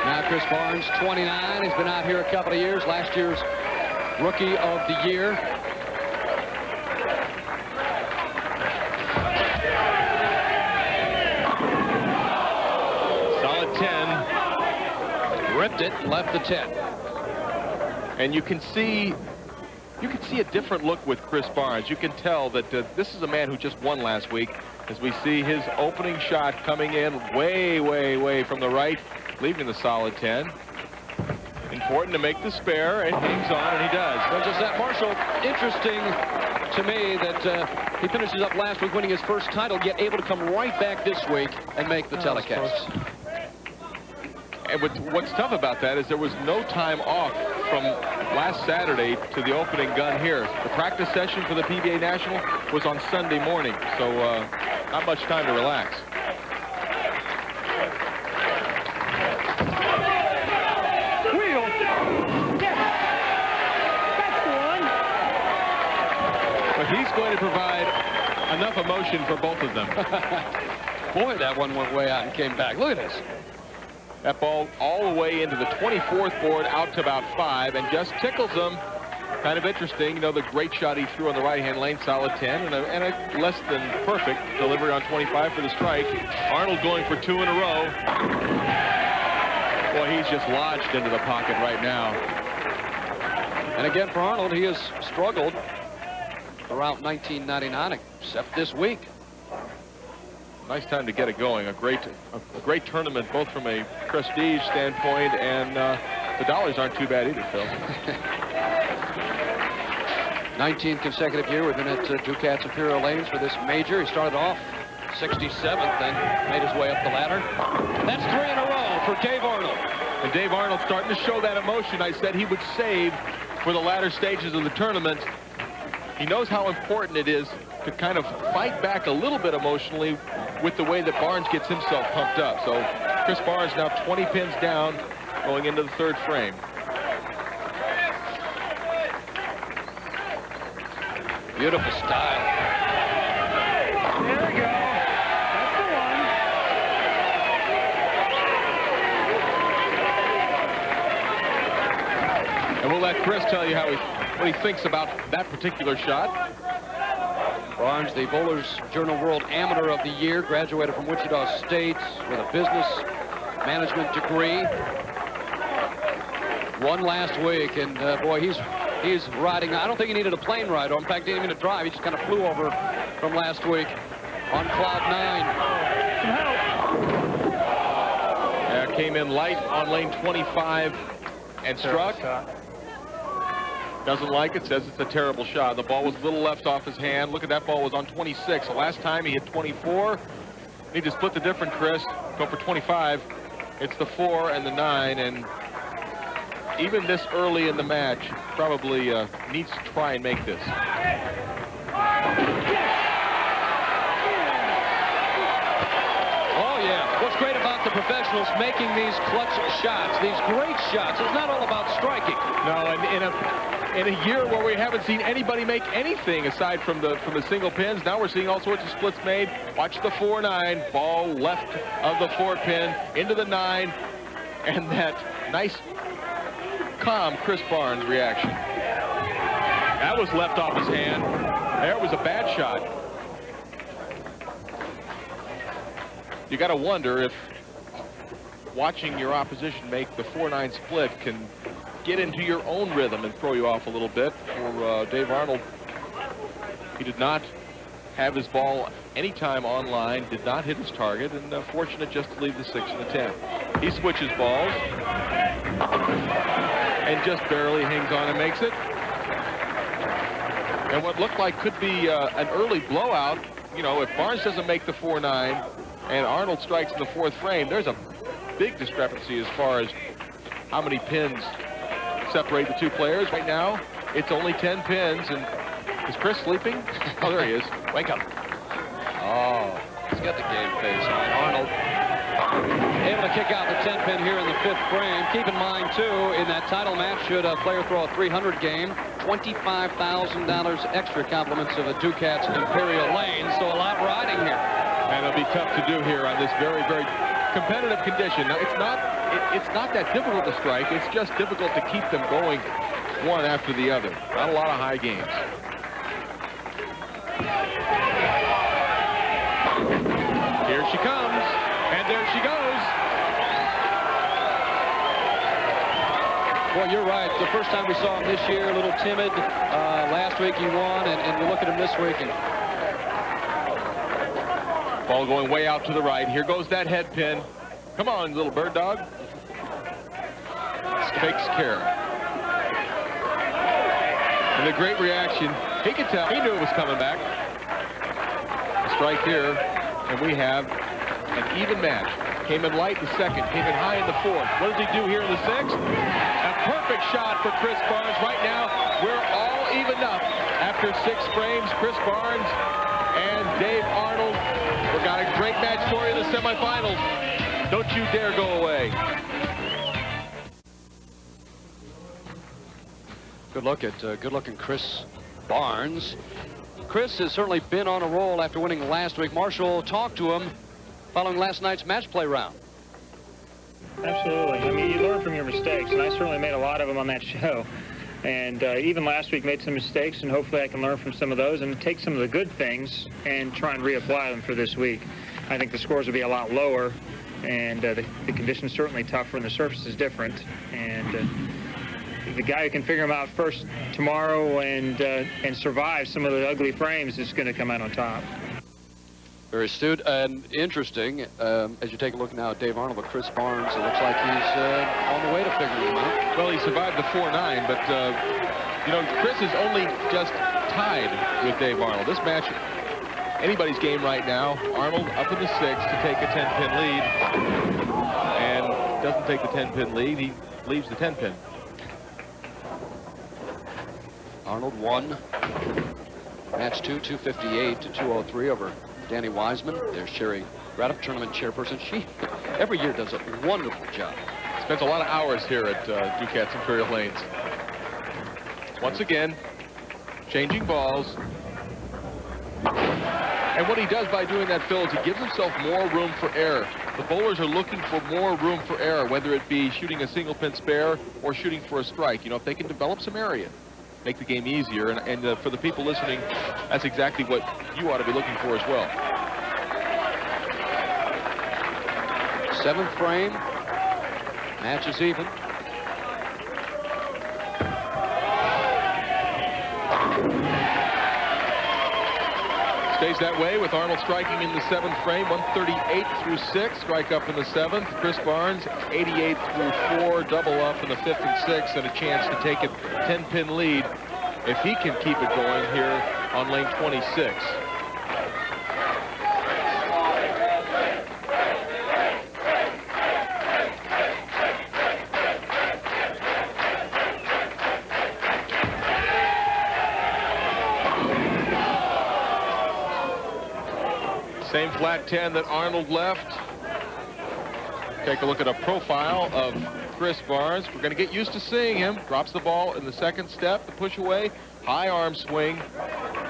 Now Chris Barnes, 29. He's been out here a couple of years. Last year's Rookie of the Year.
Solid 10.
Ripped it, left the 10.
And you can see a different look with Chris Barnes. You can tell that this is a man who just won last week, as we see his opening shot coming in way, way, way from the right, leaving the solid 10. Important to make the spare, and hangs on, and he does.
So just that, Marshall, interesting to me that he finishes up last week winning his first title, yet able to come right back this week and make the telecast.
And what's tough about that is there was no time off from last Saturday to the opening gun here. The practice session for the PBA National was on Sunday morning, so not much time to relax. He's going to provide enough emotion for both of them.
Boy, that one went way out and came back. Look at this.
That ball all the way into the 24th board, out to about 5, and just tickles them. Kind of interesting. You know, the great shot he threw on the right-hand lane, solid 10, and a less than perfect delivery on 25 for the strike. Arnold going for 2 in a row. Boy, he's just lodged into the pocket right now.
And again, for Arnold, he has struggled throughout 1999, except this week.
Nice time to get it going. A great tournament, both from a prestige standpoint, and the dollars aren't too bad either, Phil.
19th consecutive year we've been at Ducat's Imperial Lanes for this major. He started off 67th, then made his way up the ladder. That's 3 in a row for Dave Arnold.
And Dave Arnold starting to show that emotion I said he would save for the latter stages of the tournament. He knows how important it is to kind of fight back a little bit emotionally with the way that Barnes gets himself pumped up. So Chris Barnes now 20 pins down going into the 3rd frame.
Beautiful style.
There we go. That's the one.
let Criss tell you what he thinks about that particular shot.
Barnes, the Bowlers Journal World Amateur of the Year, graduated from Wichita State with a business management degree. Won last week, and boy, he's riding. I don't think he needed a plane ride, or in fact, didn't even drive. He just kind of flew over from last week on cloud
9. Came in light on lane 25 and struck. Doesn't like it, says it's a terrible shot. The ball was a little left off his hand. Look at that, ball was on 26. The last time he hit 24. Need to split the difference, Criss. Go for 25. It's the 4 and the 9, and even this early in the match, probably needs to try and make this.
Oh, yeah. What's great about the professionals making these clutch shots, these great shots, it's not all about striking.
No, and in a year where we haven't seen anybody make anything aside from the single pins, now we're seeing all sorts of splits made. Watch the 4-9, ball left of the 4 pin into the 9, and that nice, calm Criss Barnes reaction. That was left off his hand. There was a bad shot. You got to wonder if watching your opposition make the 4-9 split can get into your own rhythm and throw you off a little bit. For Dave Arnold, he did not have his ball anytime online, did not hit his target, and fortunate just to leave the 6 and the 10. He switches balls and just barely hangs on and makes it. And what looked like could be an early blowout, you know, if Barnes doesn't make the 4-9 and Arnold strikes in the 4th frame, there's a big discrepancy as far as how many pins separate the two players. Right now, it's only 10 pins, and is Criss sleeping? Oh, there he is. Wake up.
Oh, he's got the game face on. Arnold able to kick out the 10-pin here in the 5th frame. Keep in mind, too, in that title match, should a player throw a 300 game, $25,000 extra compliments of a Ducats Imperial Lane, so a lot riding here.
And it'll be tough to do here on this very, very competitive condition. Now, it's not that difficult to strike. It's just difficult to keep them going one after the other. Not a lot of high games. Here she comes, and there she goes.
Well, you're right. The first time we saw him this year, a little timid. Last week he won, and you look at him this week, and
ball going way out to the right. Here goes that head pin. Come on, little bird dog. Takes care. And the great reaction. He could tell. He knew it was coming back. A strike here, and we have an even match. Came in light in the 2nd, came in high in the 4th. What does he do here in the 6th? A perfect shot for Criss Barnes. Right now, we're all evened up. After 6 frames, Criss Barnes and Dave Arnold. We've got a great match for you in the semifinals. Don't you dare go away.
good look at good-looking Criss Barnes. Criss has certainly been on a roll after winning last week. Marshall talked to him following last night's match play round.
Absolutely. I mean, you learn from your mistakes, and I certainly made a lot of them on that show. And even last week made some mistakes, and hopefully I can learn from some of those and take some of the good things and try and reapply them for this week. I think the scores will be a lot lower, and the conditions certainly tougher, and the surface is different. And the guy who can figure them out first tomorrow and survive some of the ugly frames is going to come out on top.
Very astute and interesting. As you take a look now at Dave Arnold, but Criss Barnes, it looks like he's on the way to figuring them out.
Well, he survived the 4-9, but, you know, Criss is only just tied with Dave Arnold. This match, anybody's game right now. Arnold up in the 6th to take a 10-pin lead, and doesn't take the 10-pin lead. He leaves the 10-pin.
Arnold won match 2, 258 to 203 over Danny Wiseman. There's Sherry Raddiff, tournament chairperson. She every year does a wonderful job.
Spends a lot of hours here at Ducats Imperial Lanes. Once again, changing balls. And what he does by doing that, Phil, is he gives himself more room for error. The bowlers are looking for more room for error, whether it be shooting a single pin spare or shooting for a strike. You know, if they can develop some area, make the game easier. And for the people listening, that's exactly what you ought to be looking for as well.
7th frame. Match is even.
Stays that way with Arnold striking in the 7th frame, 138 through 6, strike up in the 7th. Chris Barnes, 88 through 4, double up in the 5th and 6th, and a chance to take a 10-pin lead if he can keep it going here on lane 26. Same flat 10 that Arnold left. Take a look at a profile of Chris Barnes. We're going to get used to seeing him. Drops the ball in the 2nd step, the push away, high arm swing,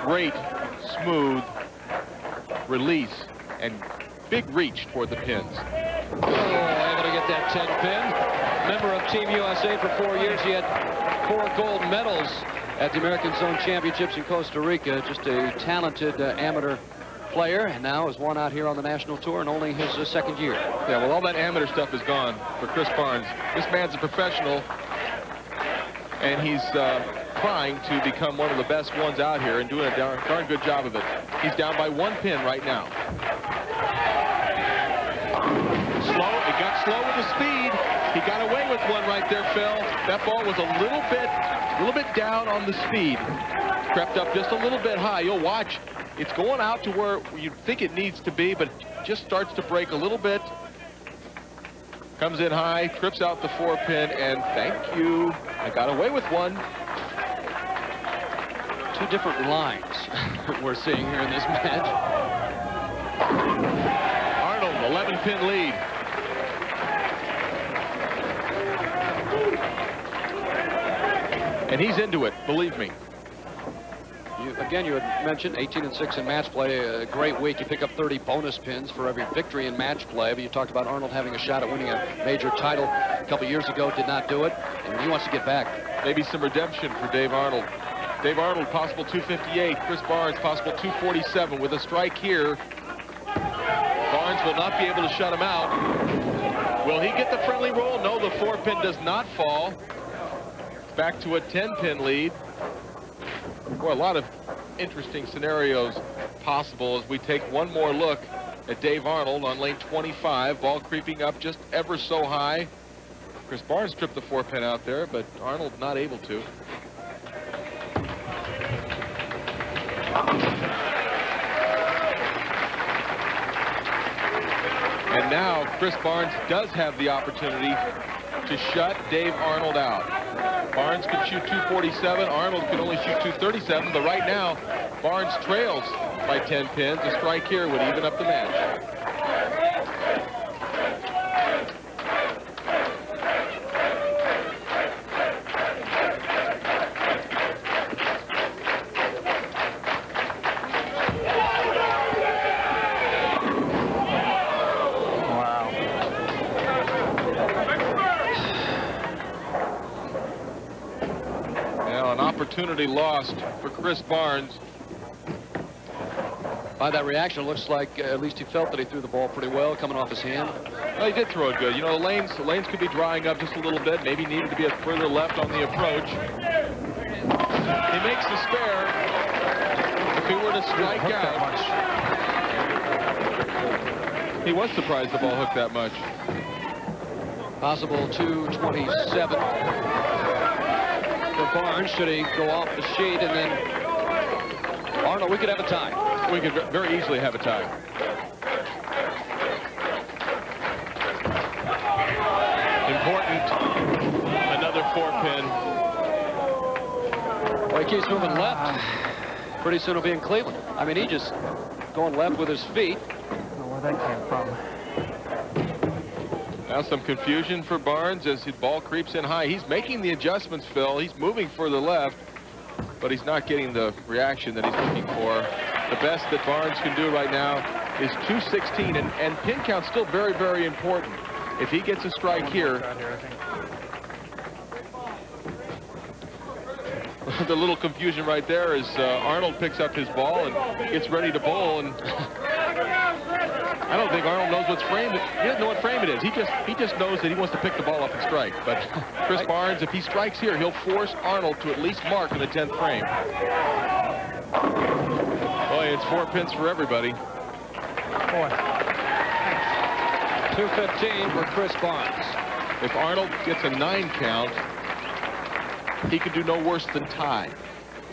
great, smooth release, and big reach toward the pins.
Oh, able to get that 10-pin. Member of Team USA for 4 years. He had 4 gold medals at the American Zone Championships in Costa Rica. Just a talented amateur player, and now is one out here on the national tour in only his 2nd year.
Yeah, well, all that amateur stuff is gone for Chris Barnes. This man's a professional, and he's trying to become one of the best ones out here and doing a darn good job of it. He's down by 1 pin right now. Slow, it got slow with the speed. He got away with one right there, Phil. That ball was a little bit down on the speed. Crept up just a little bit high. You'll watch. It's going out to where you think it needs to be, but just starts to break a little bit. Comes in high, trips out the 4-pin, and thank you. I got away with one.
2 different lines we're seeing here in this match.
Arnold, 11-pin lead. And he's into it, believe me.
Again, you had mentioned 18 and 6 in match play, a great week. You pick up 30 bonus pins for every victory in match play. But you talked about Arnold having a shot at winning a major title a couple years ago, did not do it, and he wants to get back.
Maybe some redemption for Dave Arnold. Dave Arnold, possible 258. Chris Barnes, possible 247. With a strike here, Barnes will not be able to shut him out. Will he get the friendly roll? No, the 4-pin does not fall. Back to a 10-pin lead. Boy, a lot of interesting scenarios possible as we take one more look at Dave Arnold on lane 25. Ball creeping up just ever so high. Chris Barnes tripped the 4-pin out there, but Arnold not able to. And now Chris Barnes does have the opportunity to shut Dave Arnold out. Barnes could shoot 247. Arnold could only shoot 237. But right now, Barnes trails by 10 pins. A strike here would even up the match. Opportunity lost for Chris Barnes.
By that reaction, it looks like at least he felt that he threw the ball pretty well coming off his hand.
Well, he did throw it good. You know, the lanes could be drying up just a little bit. Maybe needed to be a further left on the approach. He makes the spare. If he were to strike out, he was surprised the ball hooked that much.
Possible 227. For Barnes, should he go off the sheet, and then Arnold, we could have a tie.
We could very easily have a tie. Important, another 4-pin.
Well, he keeps moving left. Pretty soon he'll be in Cleveland. I mean, he just going left with his feet.
I don't know where that came from.
Now some confusion for Barnes as his ball creeps in high. He's making the adjustments, Phil. He's moving further left, but he's not getting the reaction that he's looking for. The best that Barnes can do right now is 216, and pin count's still very, very important. If he gets a strike here, the little confusion right there is Arnold picks up his ball and gets ready to bowl, and I don't think Arnold knows what's framed. He doesn't know what frame it is. He just knows that he wants to pick the ball up and strike. But Chris Barnes, if he strikes here, he'll force Arnold to at least mark in the 10th frame. Boy, it's 4 pins for everybody.
215 for Chris Barnes.
If Arnold gets a 9 count, he could do no worse than tie.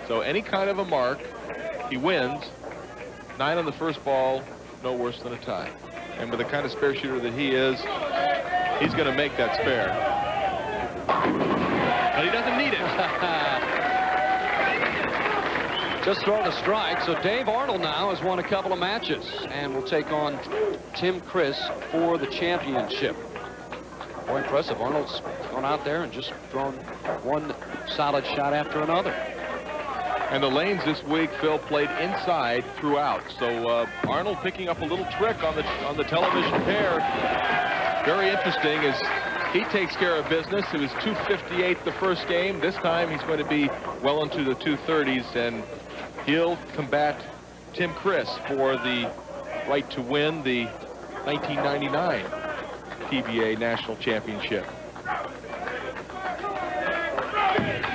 So any kind of a mark, he wins. 9 on the first ball, no worse than a tie. And with the kind of spare shooter that he is, he's going to make that spare. But he doesn't need it.
Just throw the strike. So Dave Arnold now has won a couple of matches and will take on Tim Criss for the championship. Boy, impressive. Arnold's gone out there and just thrown one solid shot after another.
And the lanes this week, Phil, played inside throughout. So Arnold picking up a little trick on the television pair. Very interesting as he takes care of business. It was 258 the first game. This time he's going to be well into the 230s, and he'll combat Tim Criss for the right to win the 1999 PBA National Championship.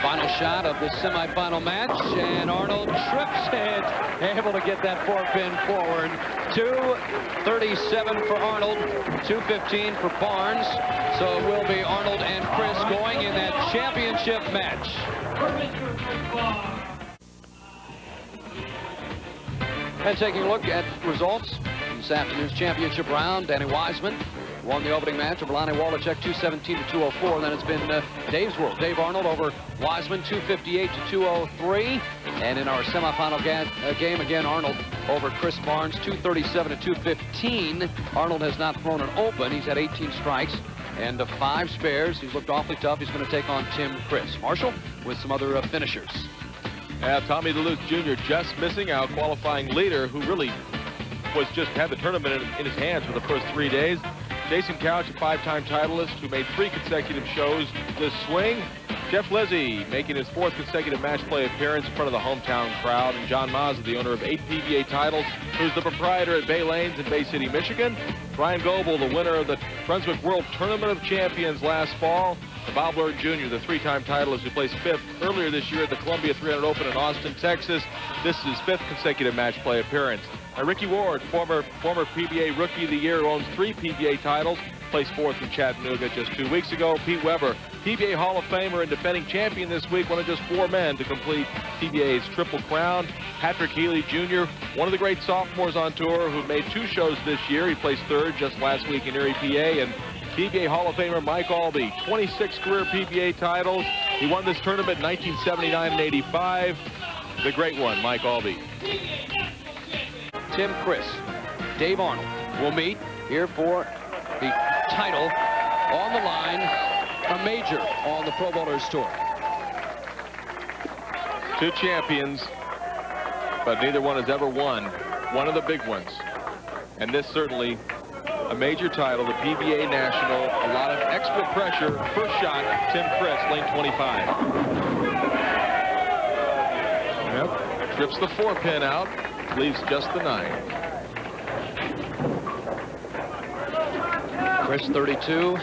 Final shot of the semifinal match, and Arnold trips it, able to get that 4-pin forward. 237 for Arnold, 215 for Barnes. So it will be Arnold and Criss going in that championship match. And taking a look at results from this afternoon's championship round, Danny Wiseman won the opening match over Lonnie Waliczek, 217 to 204. Then it's been Dave's world. Dave Arnold over Wiseman, 258 to 203. And in our semifinal game, again, Arnold over Chris Barnes, 237 to 215. Arnold has not thrown an open. He's had 18 strikes and 5 spares. He's looked awfully tough. He's going to take on Tim Criss. Marshall with some other finishers.
Tommy DeLuce Jr. just missing out, qualifying leader, who really had the tournament in his hands for the first 3 days. Jason Couch, a 5-time titleist who made 3 consecutive shows this swing. Jeff Lizzie making his 4th consecutive match play appearance in front of the hometown crowd. And John Mazza, the owner of 8 PBA titles, who's the proprietor at Bay Lanes in Bay City, Michigan. Brian Goebel, the winner of the Brunswick World Tournament of Champions last fall. Bob Blurt Jr., the 3-time titleist who placed 5th earlier this year at the Columbia 300 Open in Austin, Texas. This is his 5th consecutive match play appearance. Ricky Ward, former PBA Rookie of the Year, who owns 3 PBA titles, placed 4th in Chattanooga just 2 weeks ago. Pete Weber, PBA Hall of Famer and defending champion this week, one of just 4 men to complete PBA's Triple Crown. Patrick Healy Jr., one of the great sophomores on tour who made 2 shows this year. He placed 3rd just last week in Erie, PA. And PBA Hall of Famer Mike Albee, 26 career PBA titles. He won this tournament in 1979 and 85. The great one, Mike Albee.
Tim Criss, Dave Arnold will meet here for the title on the line, a major on the Pro Bowlers Tour.
2 champions, but neither one has ever won one of the big ones. And this certainly a major title, the PBA National, a lot of extra pressure. First shot, Tim Criss, lane 25. Yep, trips the 4-pin out, leaves just the 9.
Criss, 32,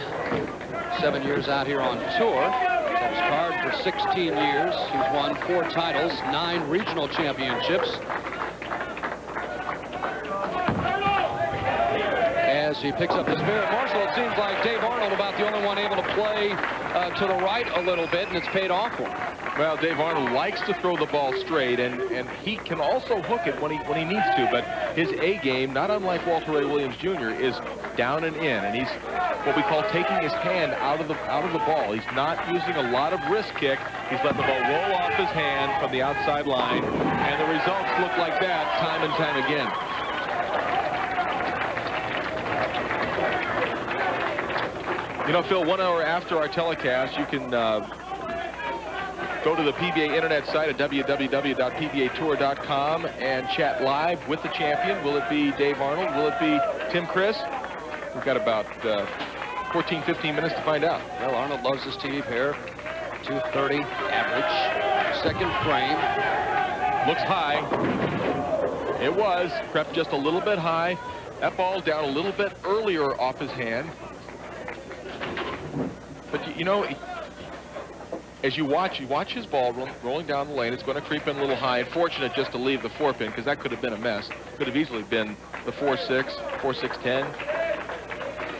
7 years out here on tour. Set his card for 16 years. He's won 4 titles, 9 regional championships. As he picks up the spirit, Marshall, it seems like Dave Arnold about the only one able to play to the right a little bit, and it's paid off for him.
Well, Dave Arnold likes to throw the ball straight, and he can also hook it when he needs to. But his A game, not unlike Walter Ray Williams Jr., is down and in, and he's what we call taking his hand out of the ball. He's not using a lot of wrist kick. He's letting the ball roll off his hand from the outside line, and the results look like that time and time again. You know, Phil, 1 hour after our telecast, you can Go to the PBA internet site at www.pbatour.com and chat live with the champion. Will it be Dave Arnold? Will it be Tim Criss? We've got about 14, 15 minutes to find out.
Well, Arnold loves his TV pair. 230 average. Second frame.
Looks high. It was. Crept just a little bit high. That ball down a little bit earlier off his hand. But, you know, as you watch his ball rolling down the lane. It's going to creep in a little high. Unfortunate just to leave the 4-pin, because that could have been a mess. Could have easily been the 4-6, 4-6-10.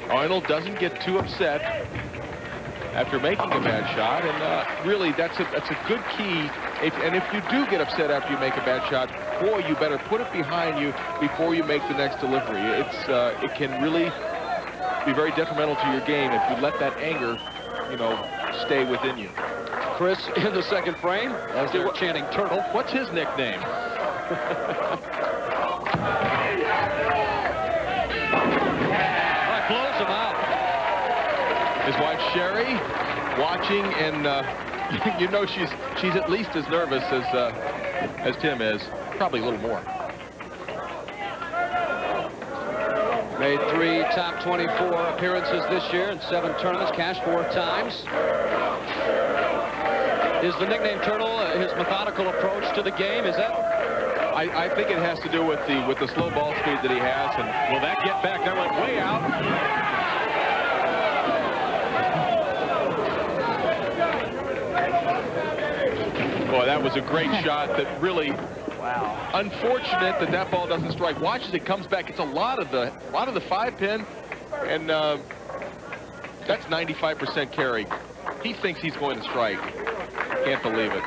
Arnold doesn't get too upset after making a bad shot, and really that's a good key. And if you do get upset after you make a bad shot, boy, you better put it behind you before you make the next delivery. It can really be very detrimental to your game if you let that anger, you know, stay within you.
Criss in the second frame as they're chanting turtle.
What's his nickname?
That blows him out.
His wife Sherry watching, and you know she's at least as nervous as Tim is, probably a little more.
Made 3 top 24 appearances this year in 7 tournaments, cashed 4 times. Is the nickname Turtle his methodical approach to the game? Is that?
I think it has to do with the slow ball speed that he has. And will that get back? That went way out. Boy, that was a great shot that really, wow. Unfortunate that ball doesn't strike. Watch as it comes back. It's a lot of the 5-pin, and that's 95% carry. He thinks he's going to strike. Can't believe it.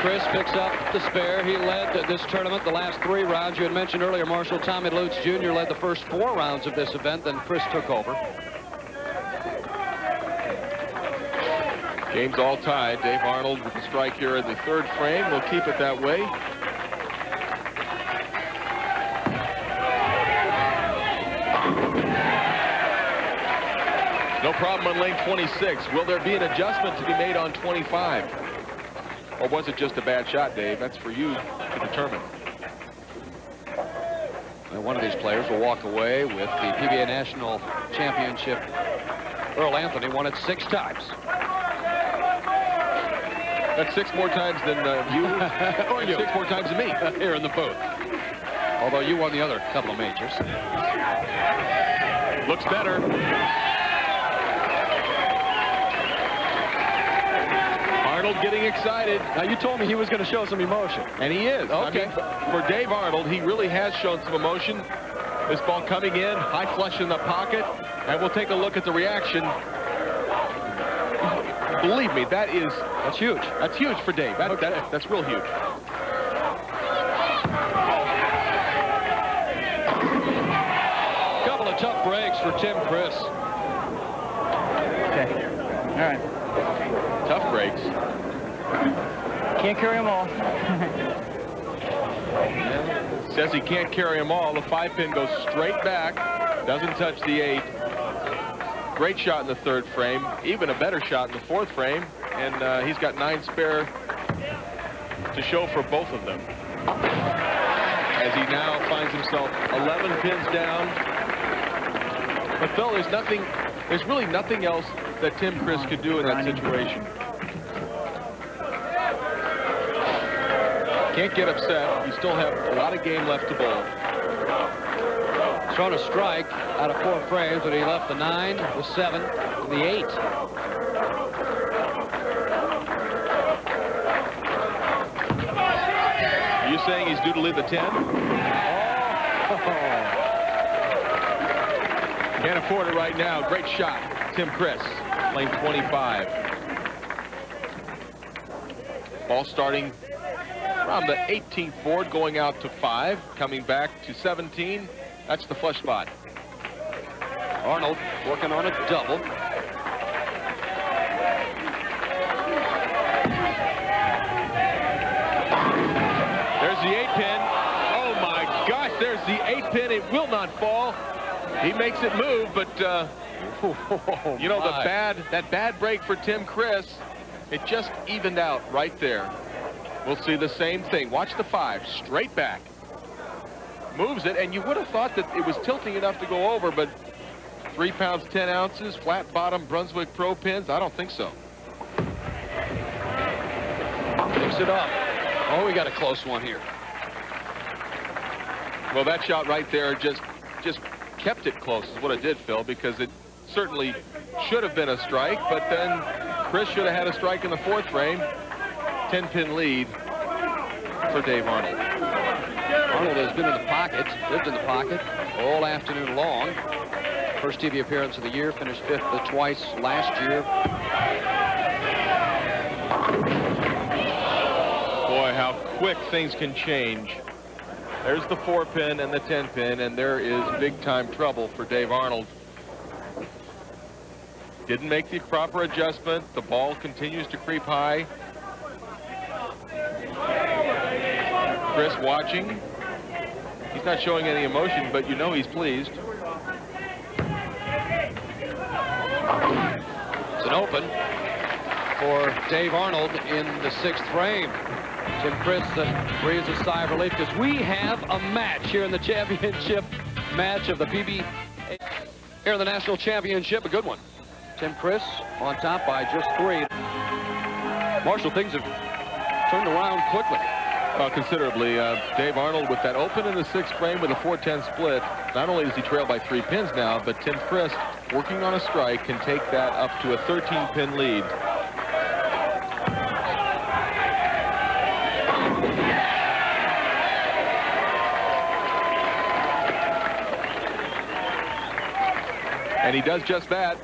Criss picks up the spare. He led this tournament the last 3 rounds. You had mentioned earlier, Marshall, Tommy Lutz Jr. led the first 4 rounds of this event, then Criss took over.
Game's all tied. Dave Arnold with the strike here in the 3rd frame. We'll keep it that way. No problem on lane 26. Will there be an adjustment to be made on 25? Or was it just a bad shot, Dave? That's for you to determine.
And one of these players will walk away with the PBA National Championship. Earl Anthony won it 6 times.
That's 6 more times than you, or you. 6 more times than me
here in the booth. Although you won the other couple of majors.
Looks better. Arnold getting excited.
Now, you told me he was going to show some emotion.
And he is.
Okay.
I mean, for Dave Arnold, he really has shown some emotion. This ball coming in, high flush in the pocket, and we'll take a look at the reaction. Believe me, that's huge. That's huge for Dave. That's real huge.
Couple of tough breaks for Tim Criss.
Okay. All right.
Tough breaks.
Can't carry them all.
Says he can't carry them all. The 5-pin goes straight back. Doesn't touch the 8. Great shot in the 3rd frame. Even a better shot in the 4th frame. And he's got 9 spare to show for both of them. As he now finds himself 11 pins down. But Phil, there's really nothing else that Tim Criss could do in that situation. Can't get upset. You still have a lot of game left to bowl.
Thrown a strike out of 4 frames, but he left the 9, the 7, and the 8.
Are you saying he's due to leave the 10? Can't afford it right now. Great shot, Tim Criss, lane 25. Ball starting around the 18th board, going out to 5, coming back to 17. That's the flush spot.
Arnold working on a double.
There's the 8-pin. Oh my gosh, there's the 8-pin. It will not fall. He makes it move, but you know, that bad break for Tim Criss, it just evened out right there. We'll see the same thing. Watch the 5, straight back. Moves it, and you would have thought that it was tilting enough to go over, but 3 pounds 10 ounces, flat bottom Brunswick Pro pins, I don't think so.
Picks it up. Oh, we got a close one here.
Well, that shot right there just kept it close is what it did, Phil, because it certainly should have been a strike, but then Criss should have had a strike in the 4th frame. 10-pin lead for Dave Arnold.
Arnold has been in the pocket, lived in the pocket all afternoon long. First TV appearance of the year, finished 5th twice last year.
Boy, how quick things can change. There's the 4-pin and the 10-pin, and there is big-time trouble for Dave Arnold. Didn't make the proper adjustment. The ball continues to creep high. Criss watching. He's not showing any emotion, but you know he's pleased.
It's an open for Dave Arnold in the 6th frame. Tim Criss breathes a sigh of relief because we have a match here in the championship match of the PBA here in the National Championship. A good one. Tim Criss on top by just 3. Marshall, things have turned around quickly.
Considerably. Dave Arnold with that open in the 6th frame with a 4-10 split. Not only does he trail by 3 pins now, but Tim Criss, working on a strike, can take that up to a 13-pin lead. And he does just that.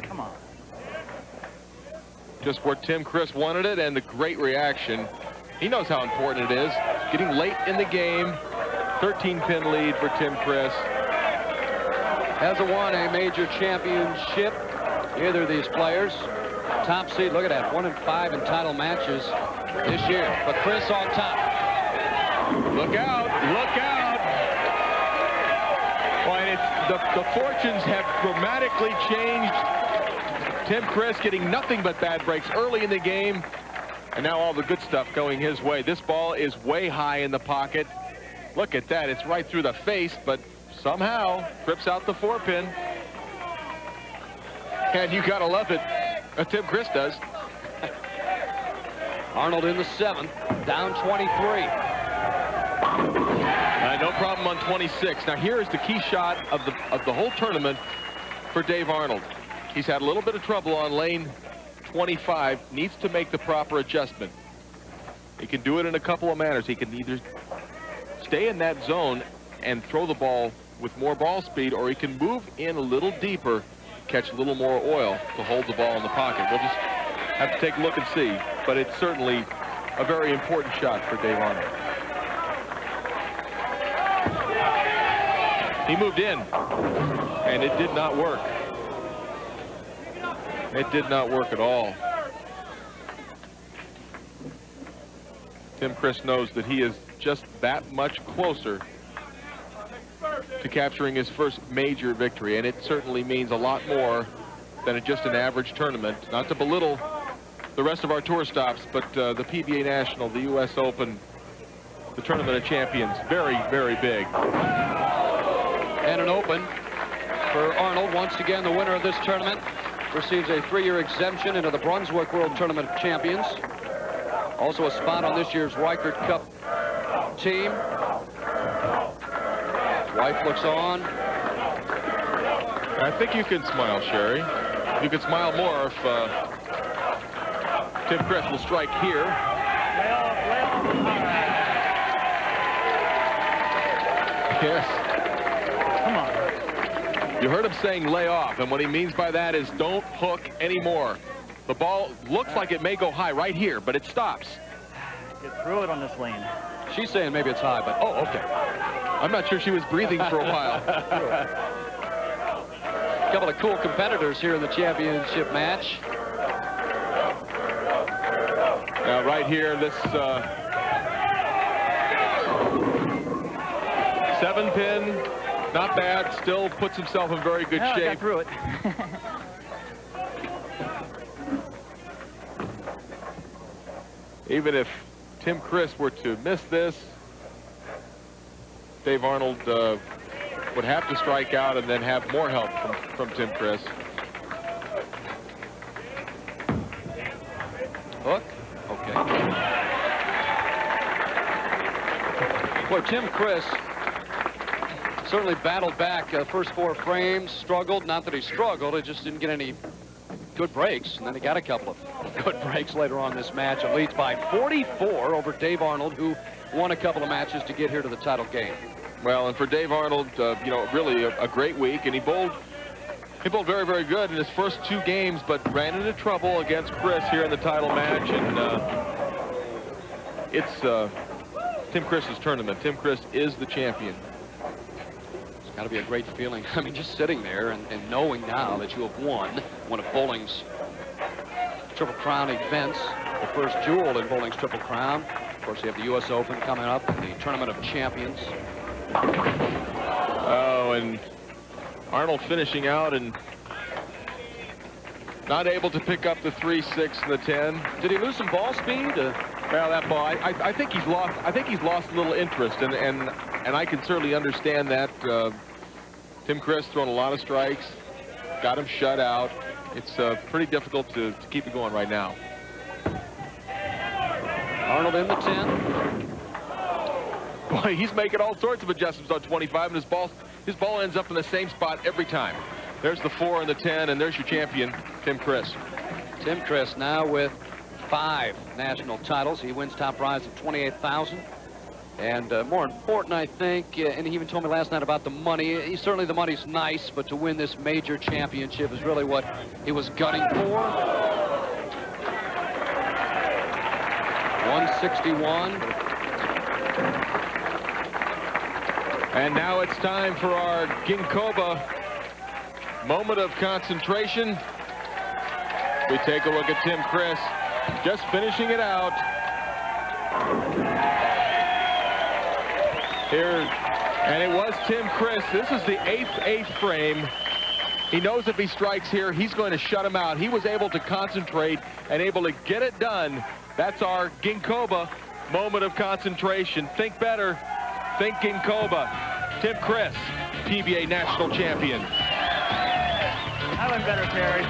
Come on.
Just where Tim Criss wanted it, and the great reaction. He knows how important it is. Getting late in the game. 13-pin lead for Tim Criss.
Hasn't won a major championship, either of these players. Top seed, look at that, 1 in 5 in title matches this year. But Criss on top.
Look out, look out. Boy, and the fortunes have dramatically changed. Tim Criss getting nothing but bad breaks early in the game, and now all the good stuff going his way. This ball is way high in the pocket. Look at that, it's right through the face, but somehow trips out the 4-pin. And you gotta love it. Tim Criss does.
Arnold in the 7th, down 23.
No problem on 26. Now here is the key shot of the whole tournament for Dave Arnold. He's had a little bit of trouble on lane 25. Needs to make the proper adjustment. He can do it in a couple of manners. He can either stay in that zone and throw the ball with more ball speed, or he can move in a little deeper, catch a little more oil to hold the ball in the pocket. We'll just have to take a look and see, but it's certainly a very important shot for Dave Arnold. He moved in, and it did not work. It did not work at all. Tim Criss knows that he is just that much closer to capturing his first major victory, and it certainly means a lot more than just an average tournament. Not to belittle the rest of our tour stops, but the PBA National, the U.S. Open, the Tournament of Champions, very, very big.
And an open for Arnold. Once again, the winner of this tournament receives a 3-year exemption into the Brunswick World Tournament of Champions. Also a spot on this year's Riker Cup team. Wife looks on.
I think you can smile, Sherry. You could smile more if Tim Criss will strike here. Yes.
Come on.
You heard him saying lay off, and what he means by that is don't hook anymore. The ball looks like it may go high right here, but it stops.
Get through it on this lane.
She's saying maybe it's high, but oh, okay.
I'm not sure she was breathing for a while.
A couple of cool competitors here in the championship match.
Now right here, this 7 7-pin, not bad. Still puts himself in very good
I
shape.
got through it.
Even if Tim Criss were to miss this, Dave Arnold would have to strike out and then have more help from Tim Criss.
Hook. Okay. Boy, Tim Criss certainly battled back first 4 frames, struggled. Not that he struggled, he just didn't get any good breaks. And then he got a couple of good breaks later on this match. It leads by 44 over Dave Arnold, who won a couple of matches to get here to the title game.
Well, and for Dave Arnold, you know, really a great week. And he bowled very, very good in his first 2 games, but ran into trouble against Criss here in the title match. And it's Tim Criss's tournament. Tim Criss is the champion.
It's got to be a great feeling. I mean, just sitting there and knowing now that you have won one of bowling's Triple Crown events, the first jewel in bowling's Triple Crown. Of course, you have the U.S. Open coming up and the Tournament of Champions.
Oh, and Arnold finishing out and not able to pick up the 3, 6, and the 10.
Did he lose some ball speed?
Well, that ball, I think he's lost. I think he's lost a little interest, and I can certainly understand that. Tim Criss throwing a lot of strikes, got him shut out. It's pretty difficult to keep it going right now.
Arnold in the 10.
Boy, he's making all sorts of adjustments on 25, and his ball ends up in the same spot every time. There's the 4 and the 10, and there's your champion, Tim Criss.
Tim Criss now with 5 national titles. He wins top prize of $28,000. And more important, I think, and he even told me last night about the money. Certainly the money's nice, but to win this major championship is really what he was gunning for. 161.
And now it's time for our Ginkoba moment of concentration. We take a look at Tim Criss just finishing it out. Here, and it was Tim Criss. This is the 8th frame. He knows if he strikes here, he's going to shut him out. He was able to concentrate and able to get it done. That's our Ginkoba moment of concentration. Think better. Think Ginkoba. Tim Criss, PBA National Champion.
I went better, Terry.